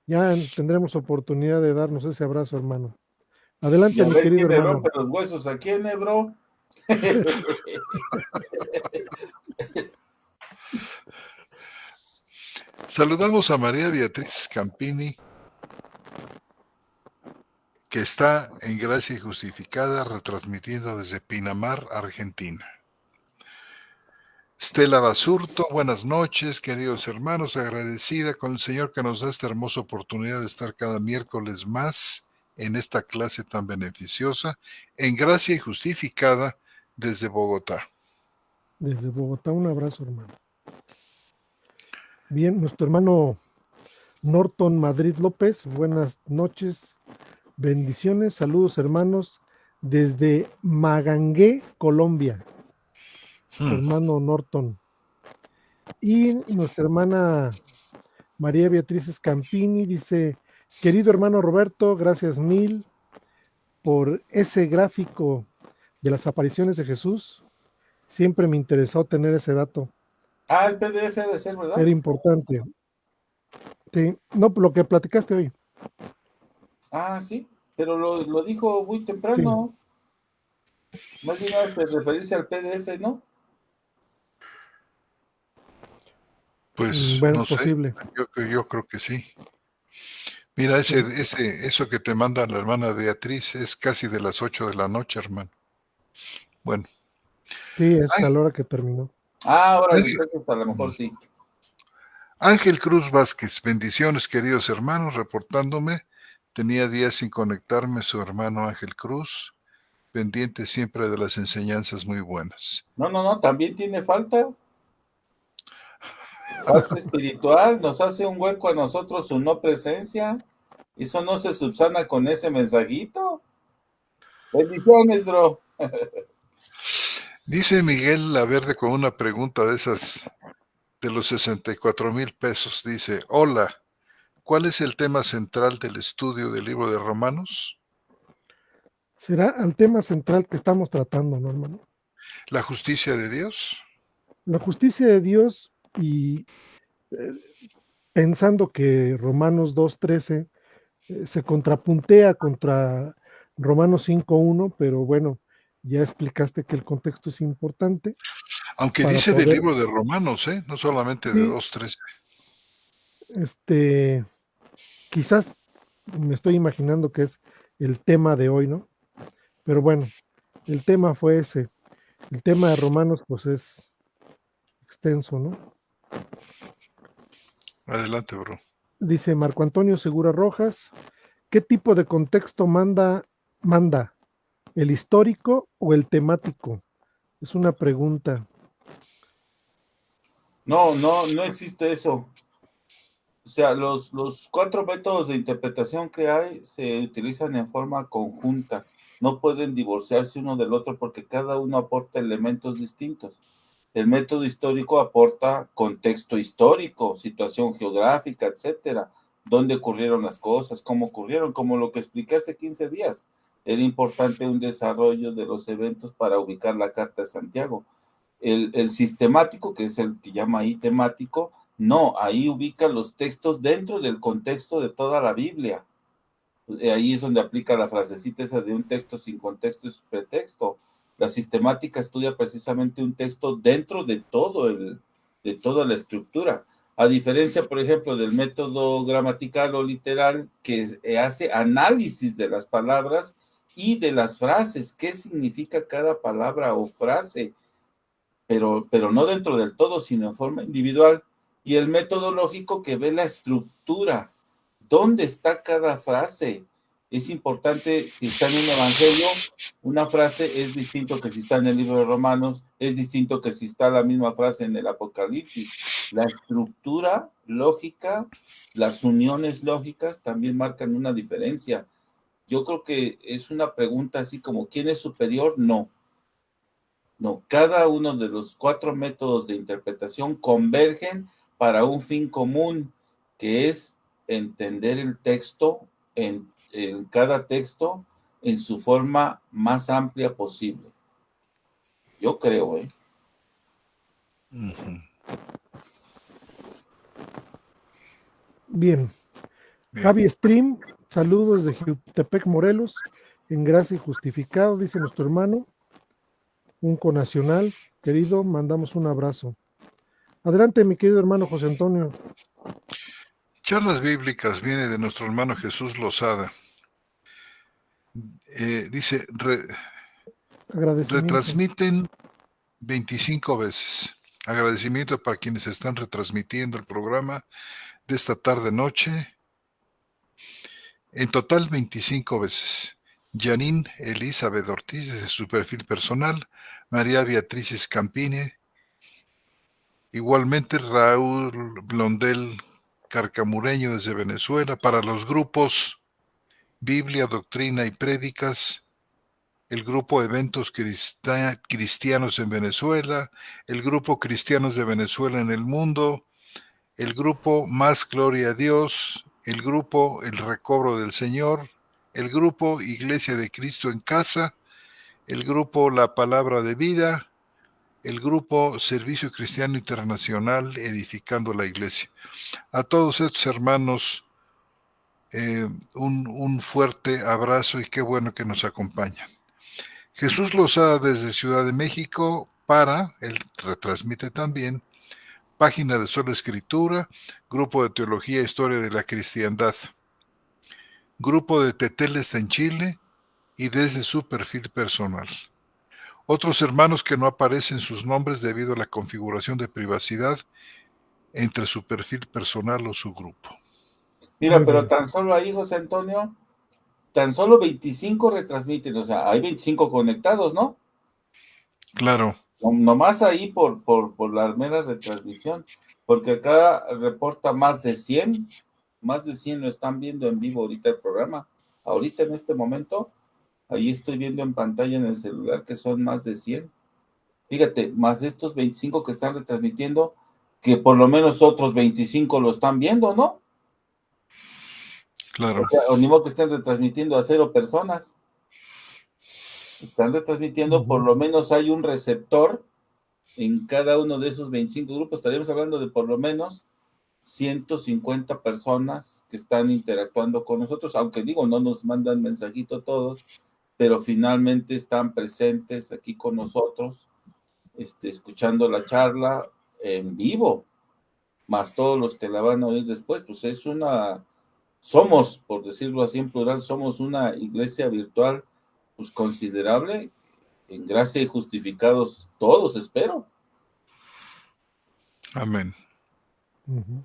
Ya tendremos oportunidad de darnos ese abrazo, hermano. Y Adelante, a mi ver querido quién le hermano. rompe los huesos a quién, bro. Saludamos a María Beatriz Campini, que está en Gracia y Justificada, retransmitiendo desde Pinamar, Argentina. Stella Basurto, buenas noches, queridos hermanos, agradecida con el Señor que nos da esta hermosa oportunidad de estar cada miércoles más en esta clase tan beneficiosa, en Gracia y Justificada, desde Bogotá. Desde Bogotá, un abrazo, hermano. Bien, nuestro hermano Norton Madrid López, buenas noches, bendiciones, saludos, hermanos, desde Magangué, Colombia, hermano Norton. Y nuestra hermana María Beatriz Scampini dice: querido hermano Roberto, gracias mil por ese gráfico de las apariciones de Jesús. Siempre me interesó tener ese dato. Ah, el PDF ha de ser, ¿verdad? Era importante. Sí, no, lo que platicaste hoy. Ah, sí, pero lo dijo muy Sí. temprano. Más bien de referirse al PDF, ¿no? Pues Bueno, no sé, posible. yo creo que sí. Mira, eso que te manda la hermana Beatriz es casi de las 8 de la noche, hermano. Bueno. Sí, es Ay, a la hora que terminó. Ah, ahora ay, entonces a lo mejor sí. Ángel Cruz Vázquez, bendiciones queridos hermanos, reportándome. Tenía días sin conectarme su hermano Ángel Cruz, pendiente siempre de las enseñanzas muy buenas. No, también tiene falta. Falta espiritual, nos hace un hueco a nosotros su no presencia. Eso no se subsana con ese mensajito. Bendiciones, bro. Dice Miguel La Verde con una pregunta de esas de los 64,000 pesos. Dice, hola, ¿cuál es el tema central del estudio del libro de Romanos? Será al tema central que estamos tratando, ¿no, hermano? ¿La justicia de Dios? La justicia de Dios y eh, pensando que Romanos 2:13 se contrapuntea contra Romanos 5:1, pero bueno, ya explicaste que el contexto es importante Aunque para dice del poder, libro de Romanos, no solamente de sí, 2:13. este, quizás me estoy imaginando que es el tema de hoy, ¿no? Pero bueno, el tema fue ese. El tema de Romanos, pues es extenso, ¿no? Adelante, bro. Dice Marco Antonio Segura Rojas, ¿qué tipo de contexto manda? ¿El histórico o el temático? Es una pregunta. No existe eso. O sea, los 4 métodos de interpretación que hay se utilizan en forma conjunta. No pueden divorciarse uno del otro porque cada uno aporta elementos distintos. El método histórico aporta contexto histórico, situación geográfica, etcétera. Dónde ocurrieron las cosas, cómo ocurrieron, como lo que expliqué hace 15 días. Era importante un desarrollo de los eventos para ubicar la Carta de Santiago. El sistemático, que es el que llama ahí temático, no, ahí ubica los textos dentro del contexto de toda la Biblia. Ahí es donde aplica la frasecita esa de un texto sin contexto es pretexto. La sistemática estudia precisamente un texto dentro de de toda la estructura. A diferencia, por ejemplo, del método gramatical o literal, que hace análisis de las palabras y de las frases, qué significa cada palabra o frase, pero no dentro del todo, sino en forma individual. Y el método lógico que ve la estructura, dónde está cada frase. Es importante, si está en un evangelio, una frase es distinto que si está en el libro de Romanos, es distinto que si está la misma frase en el Apocalipsis. La estructura lógica, las uniones lógicas también marcan una diferencia. Yo creo que es una pregunta así como, ¿quién es superior? No, cada uno de los 4 métodos de interpretación convergen para un fin común, que es entender el texto en cada texto en su forma más amplia posible. Yo creo, ¿eh? Uh-huh. Bien. Bien. Javi Stream, saludos de Jutepec, Morelos, en gracia y justificado, dice nuestro hermano. Un conacional, querido, mandamos un abrazo. Adelante, mi querido hermano José Antonio. Charlas bíblicas viene de nuestro hermano Jesús Lozada. Dice, Agradecimiento. retransmiten 25 veces. Agradecimiento para quienes están retransmitiendo el programa de esta tarde-noche. En total 25 veces. Janine Elizabeth Ortiz desde su perfil personal, María Beatriz Escampine, igualmente Raúl Blondel Carcamureño desde Venezuela, para los grupos Biblia, Doctrina y Prédicas, el grupo Eventos Cristianos en Venezuela, el grupo Cristianos de Venezuela en el Mundo, el grupo Más Gloria a Dios, el grupo El Recobro del Señor, el grupo Iglesia de Cristo en Casa, el grupo La Palabra de Vida, el grupo Servicio Cristiano Internacional Edificando la Iglesia. A todos estos hermanos, un fuerte abrazo y qué bueno que nos acompañan. Jesús Lozada desde Ciudad de México él retransmite también, página de Sola Escritura, grupo de Teología e Historia de la Cristiandad, grupo de Teteles en Chile y desde su perfil personal. Otros hermanos que no aparecen sus nombres debido a la configuración de privacidad entre su perfil personal o su grupo. Mira, Muy pero bien. tan solo ahí, José Antonio, tan solo 25 retransmiten, o sea, hay 25 conectados, ¿no? Claro, Nomás ahí por la mera retransmisión, porque acá reporta más de 100 lo están viendo en vivo ahorita el programa. Ahorita en este momento, ahí estoy viendo en pantalla en el celular que son más de 100. Fíjate, más de estos 25 que están retransmitiendo, que por lo menos otros 25 lo están viendo, ¿no? O claro. sea, o ni modo que estén retransmitiendo a 0 personas. Están retransmitiendo, por Ujú. lo menos hay un receptor en cada uno de esos 25 grupos. Estaríamos hablando de por lo menos 150 personas que están interactuando con nosotros, aunque digo, no nos mandan mensajito todos, pero finalmente están presentes aquí con nosotros, escuchando la charla en vivo, más todos los que la van a oír después. Pues somos, por decirlo así en plural, somos una iglesia virtual pues considerable, en gracia y justificados todos, espero. Amén. Ujú.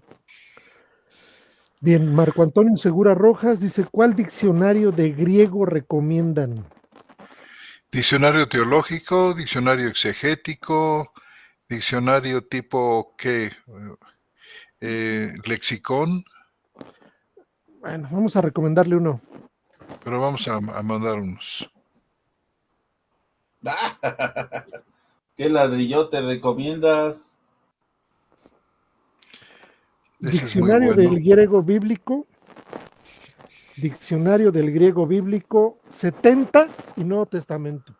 Bien, Marco Antonio Segura Rojas dice, ¿cuál diccionario de griego recomiendan? Diccionario teológico, diccionario exegético, diccionario tipo, ¿qué? Lexicón, Bueno, vamos a recomendarle uno. pero vamos a mandar unos. ¿Qué ladrillote recomiendas? Ese es muy Diccionario bueno. del griego bíblico, Diccionario del griego bíblico 70 y Nuevo Testamento.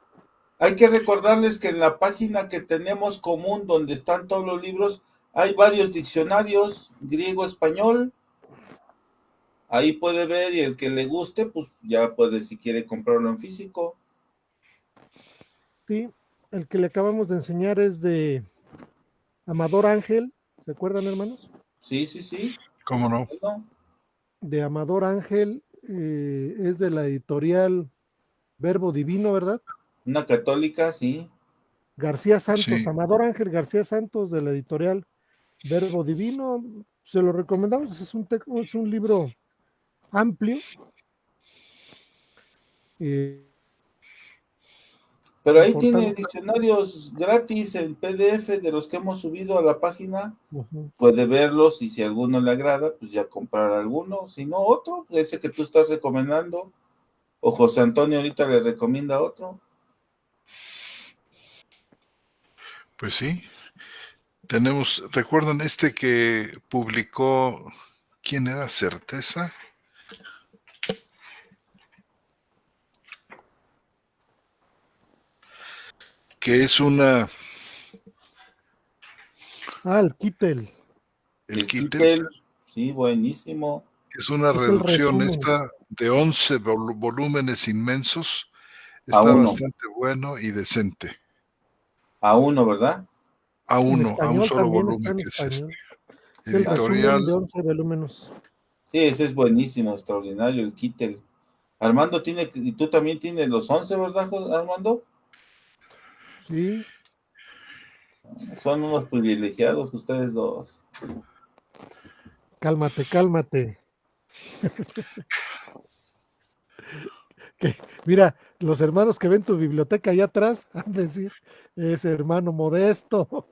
Hay que recordarles que en la página que tenemos común, donde están todos los libros, hay varios diccionarios, griego-español. Ahí puede ver y el que le guste, pues ya puede, si quiere, comprarlo en físico. Sí, el que le acabamos de enseñar es de Amador Ángel, ¿se acuerdan, hermanos? Sí, sí, sí. ¿Cómo no? Bueno, De Amador Ángel, es de la editorial Verbo Divino, ¿verdad? una católica, sí. García Santos, Sí, Amador Ángel García Santos de la editorial Verbo Divino, se lo recomendamos, es un libro amplio. eh, Pero ahí tiene importante. diccionarios gratis en PDF de los que hemos subido a la página. Ujú. Puede verlos y si alguno le agrada, pues ya comprar alguno. Si no, otro, ese que tú estás recomendando. O José Antonio ahorita le recomienda otro. pues sí. Tenemos, ¿recuerdan este que publicó, quién era? Certeza, que es El Kittel, el El Kittel, Kittel, sí, buenísimo. es una es el reducción resumen. esta de 11 volúmenes inmensos, A está uno, bastante bueno y decente. a uno, ¿verdad? En A un español solo también está volumen en que es este. español. Es el Editorial, resumen de 11 volúmenes. Sí, ese es buenísimo, extraordinario, el Kittel. Armando tiene, y tú también tienes los 11, ¿verdad, Armando? Sí, Son unos privilegiados ustedes dos. cálmate, cálmate. Que, mira, los hermanos que ven tu biblioteca allá atrás han de decir, ese hermano modesto.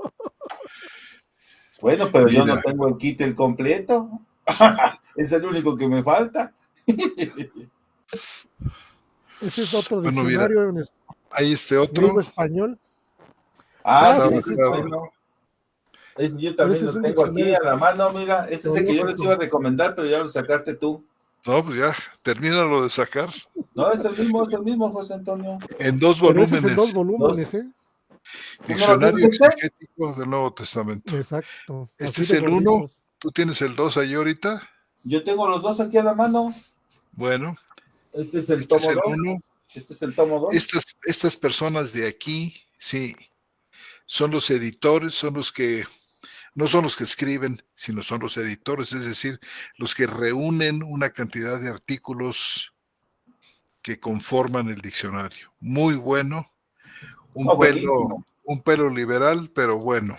Bueno, pero yo no mira, tengo el Kittel completo. Es el único que me falta. Ese es otro bueno, mira, diccionario en hay este otro, griego-español. Ah, está Ah, sí, sí, ese ese es es, basado, bueno. Yo pero también ese es lo un tengo aquí diccionario a la mano, mira. Este es el que yo les iba teológico. a recomendar, pero ya lo sacaste tú. no, pues ya, termínalo de sacar, No, es el mismo, José Antonio. en 2 Pero ese es en dos volúmenes, volúmenes, Dos. ¿eh? ¿Tú no lo Diccionario tienes este? Exegético del Nuevo Testamento. Exacto, Este así es de el uno, gorditos. tú tienes el 2 ahí ahorita. Yo tengo los dos aquí a la mano. Bueno, Este es el este es tomo el 2. uno. Este es el tomo 2. Estas personas de aquí, sí, son los editores, son los que, no son los que escriben, sino son los editores, es decir, los que reúnen una cantidad de artículos que conforman el diccionario. Muy bueno, No, buenísimo. un pelo liberal, pero bueno.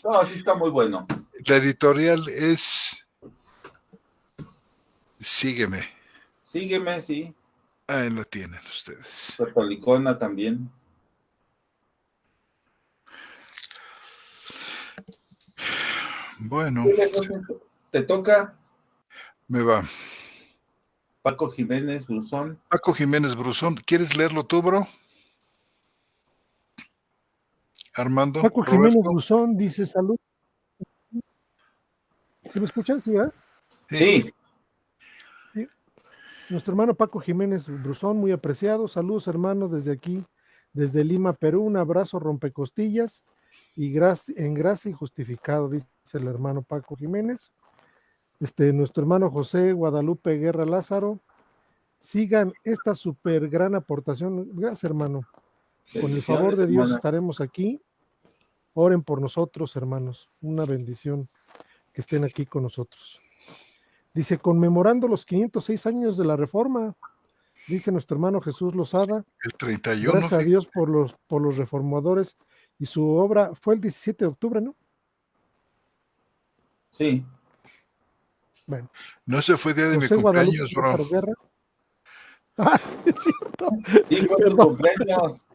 No, sí está muy bueno. La editorial es Sígueme. Sígueme, sí. Ahí la tienen ustedes. Catolicona también. Bueno, Te toca me va. Paco Jiménez Brusón. Paco Jiménez Brusón, ¿quieres leerlo tú, bro? Armando, Paco Roberto. Jiménez Buzón dice salud. ¿Sí me escuchan? ¿Sí, verdad? Sí. Sí. Nuestro hermano Paco Jiménez Brusón, muy apreciado. Saludos, hermanos, desde aquí, desde Lima, Perú. Un abrazo rompecostillas y en gracia y justificado, dice el hermano Paco Jiménez. Nuestro hermano José Guadalupe Guerra Lázaro. Sigan esta súper gran aportación. Gracias, hermano. Con el favor de Dios estaremos aquí. Oren por nosotros, hermanos. Una bendición que estén aquí con nosotros. Dice, conmemorando los 506 años de la Reforma, dice nuestro hermano Jesús Lozada. El 31. Gracias a Dios por los reformadores y su obra. Fue el 17 de octubre, ¿no? Sí. Bueno. No se fue día de José mi cumpleaños, Guadalupe bro. Guerra. Ah, sí, es cierto. Sí, fue tu cumpleaños.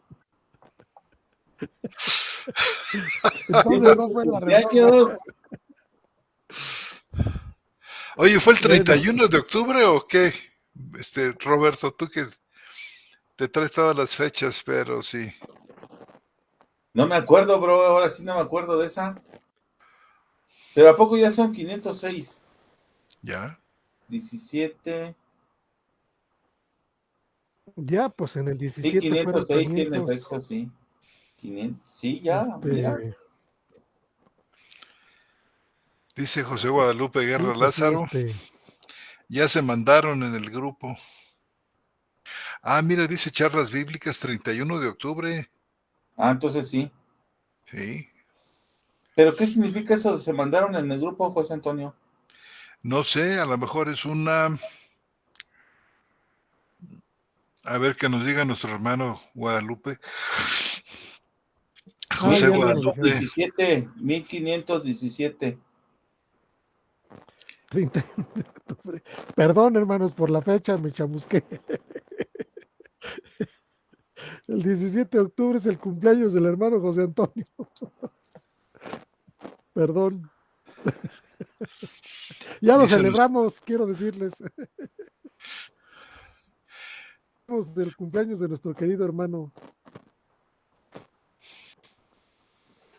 Entonces no fue la Reforma. Oye, ¿fue el 31 de octubre o qué? Roberto, tú que te traes todas las fechas, pero sí. No me acuerdo, bro, ahora sí no me acuerdo de esa. Pero ¿a poco ya son 506? ¿Ya? 17. Ya, pues en el 17 Sí, 506 fueron tiene 500. efecto, sí. 500, sí, ya, mira. Dice José Guadalupe Guerra Sí, pues Lázaro. sí, Ya se mandaron en el grupo. Ah, mira, dice charlas bíblicas 31 de octubre. Ah, entonces sí. Sí. ¿Pero qué significa eso de se mandaron en el grupo, José Antonio? No sé, a lo mejor es una... A ver, que nos diga nuestro hermano Guadalupe. José Guadalupe. 1517. 31 de octubre. Perdón, hermanos, por la fecha, me chamusqué. El 17 de octubre es el cumpleaños del hermano José Antonio. Perdón. Ya lo celebramos, quiero decirles. Del cumpleaños de nuestro querido hermano.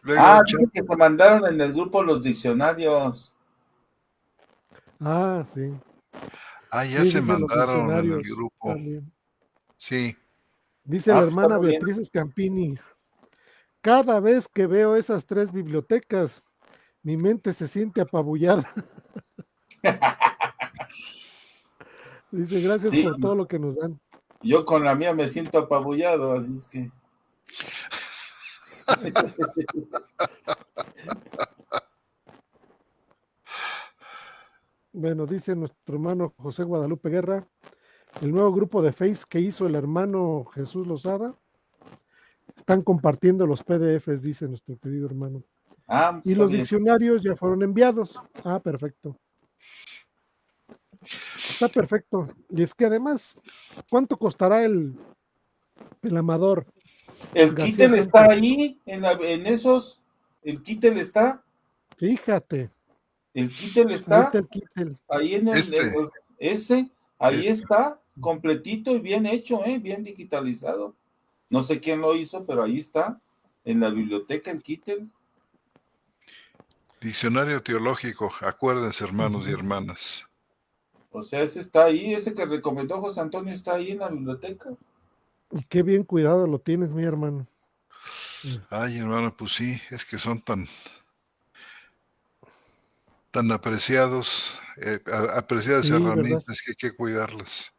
Luego, Que se mandaron en el grupo los diccionarios. Ah, sí. Ah, ya Sí, se mandaron en el diccionarios grupo. también. Sí. Dice la hermana Beatriz Scampini, cada vez que veo esas 3 bibliotecas, mi mente se siente apabullada. Dice, gracias por todo lo que nos dan. Yo con la mía me siento apabullado, así es que... Bueno, dice nuestro hermano José Guadalupe Guerra, el nuevo grupo de Face que hizo el hermano Jesús Lozada, están compartiendo los PDFs, dice nuestro querido hermano. Y los diccionarios ya fueron enviados. Ah, perfecto. Está perfecto. Y es que además, ¿cuánto costará el amador? El Kittel está ahí, en esos, el Kittel está. Fíjate. El Kittel está. Ahí está el Kittel. Ahí en ese, ahí está, completito y bien hecho, bien digitalizado. No sé quién lo hizo, pero ahí está, en la biblioteca el Kittel. Diccionario teológico, acuérdense, hermanos y hermanas. O sea, ese está ahí, ese que recomendó José Antonio está ahí en la biblioteca. Y qué bien cuidado lo tienes, mi hermano. Ay, hermano, pues sí, es que son tan apreciadas sí, herramientas, ¿verdad? Que hay que cuidarlas.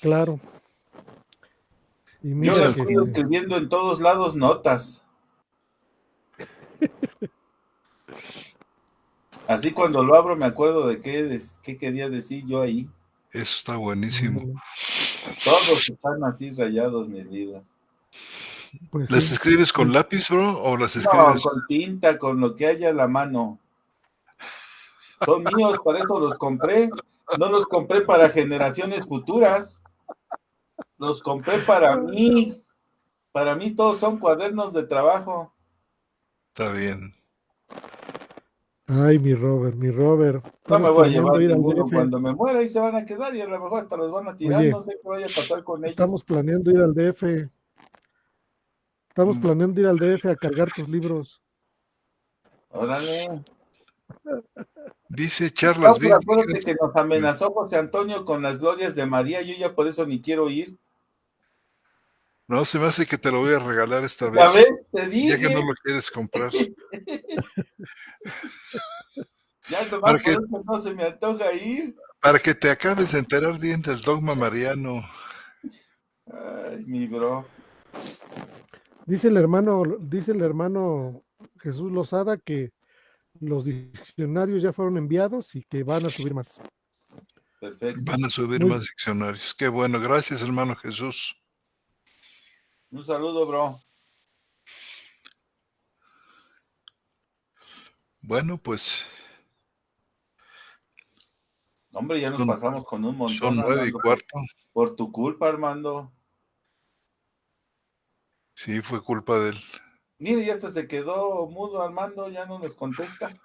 Claro. Y mira, yo estoy escribiendo en todos lados notas. Así cuando lo abro me acuerdo de qué quería decir yo ahí. Eso está buenísimo. Todos están así rayados mis libros. Pues ¿Las sí. escribes con lápiz, bro? ¿O las No, escribes? con tinta, con lo que haya a la mano. Son míos, para eso los compré. No los compré para generaciones futuras. Los compré para mí. Para mí todos son cuadernos de trabajo. Está bien. Ay, mi Robert, mi Robert. No me Estamos voy a planeando llevar ir al ninguno. DF. Cuando me muera ahí se van a quedar y a lo mejor hasta los van a tirar. Oye, No sé qué vaya a pasar con estamos ellos. planeando ir al DF. Estamos Mm, planeando ir al DF a cargar tus libros. Órale. Dice charlas No, pero acuérdate bíblicas. que nos amenazó José Antonio con las glorias de María. Yo ya por eso ni quiero ir. No, se me hace que te lo voy a regalar esta Ya ves, vez, te ya que no dije. lo quieres comprar. Ya nomás Para por que, eso no se me antoja ir. para que te acabes de enterar bien del dogma mariano. Ay, mi bro. Dice el hermano Jesús Lozada que los diccionarios ya fueron enviados y que van a subir más. Perfecto. Van a subir más Muy, diccionarios. Qué bueno, gracias hermano Jesús. Un saludo, bro. Bueno, pues Hombre, ya nos son, pasamos con un son montón, 9 y Armando, cuarto. por tu culpa, Armando. Sí, fue culpa de él. Mire, ya hasta se quedó mudo, Armando, ya no nos contesta.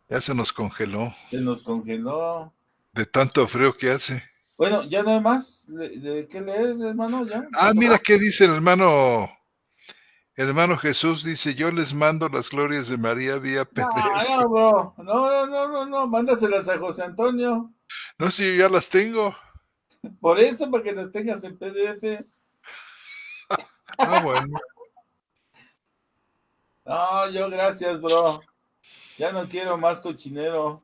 Ya se nos congeló Se nos congeló. de tanto frío que hace. Bueno, ya no hay más de qué leer, hermano, ya. Ah, mira qué dice el hermano. El hermano Jesús dice, yo les mando las glorias de María vía No, PDF. no, bro. No. Mándaselas a José Antonio. No sé, yo ya las tengo. Por eso, para que las tengas en PDF. Ah, bueno. No, yo gracias, bro. Ya no quiero más cochinero.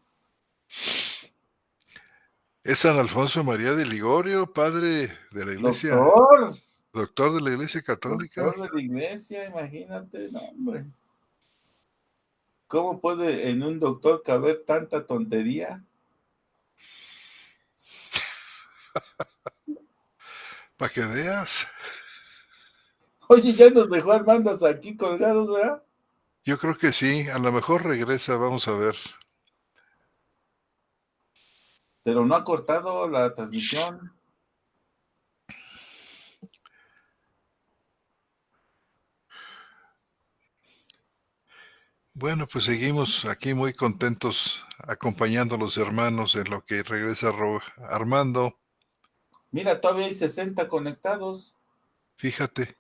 Es San Alfonso María de Ligorio, padre de la iglesia, Doctor, doctor de la iglesia católica. doctor de la iglesia, imagínate, no, hombre. ¿Cómo puede en un doctor caber tanta tontería? Para que veas. Oye, ya nos dejó Armando hasta aquí colgados, ¿verdad? Yo creo que sí, a lo mejor regresa, vamos a ver. Pero no ha cortado la transmisión. Bueno, pues seguimos aquí muy contentos acompañando a los hermanos en lo que regresa Armando. Mira, todavía hay 60 conectados. Fíjate.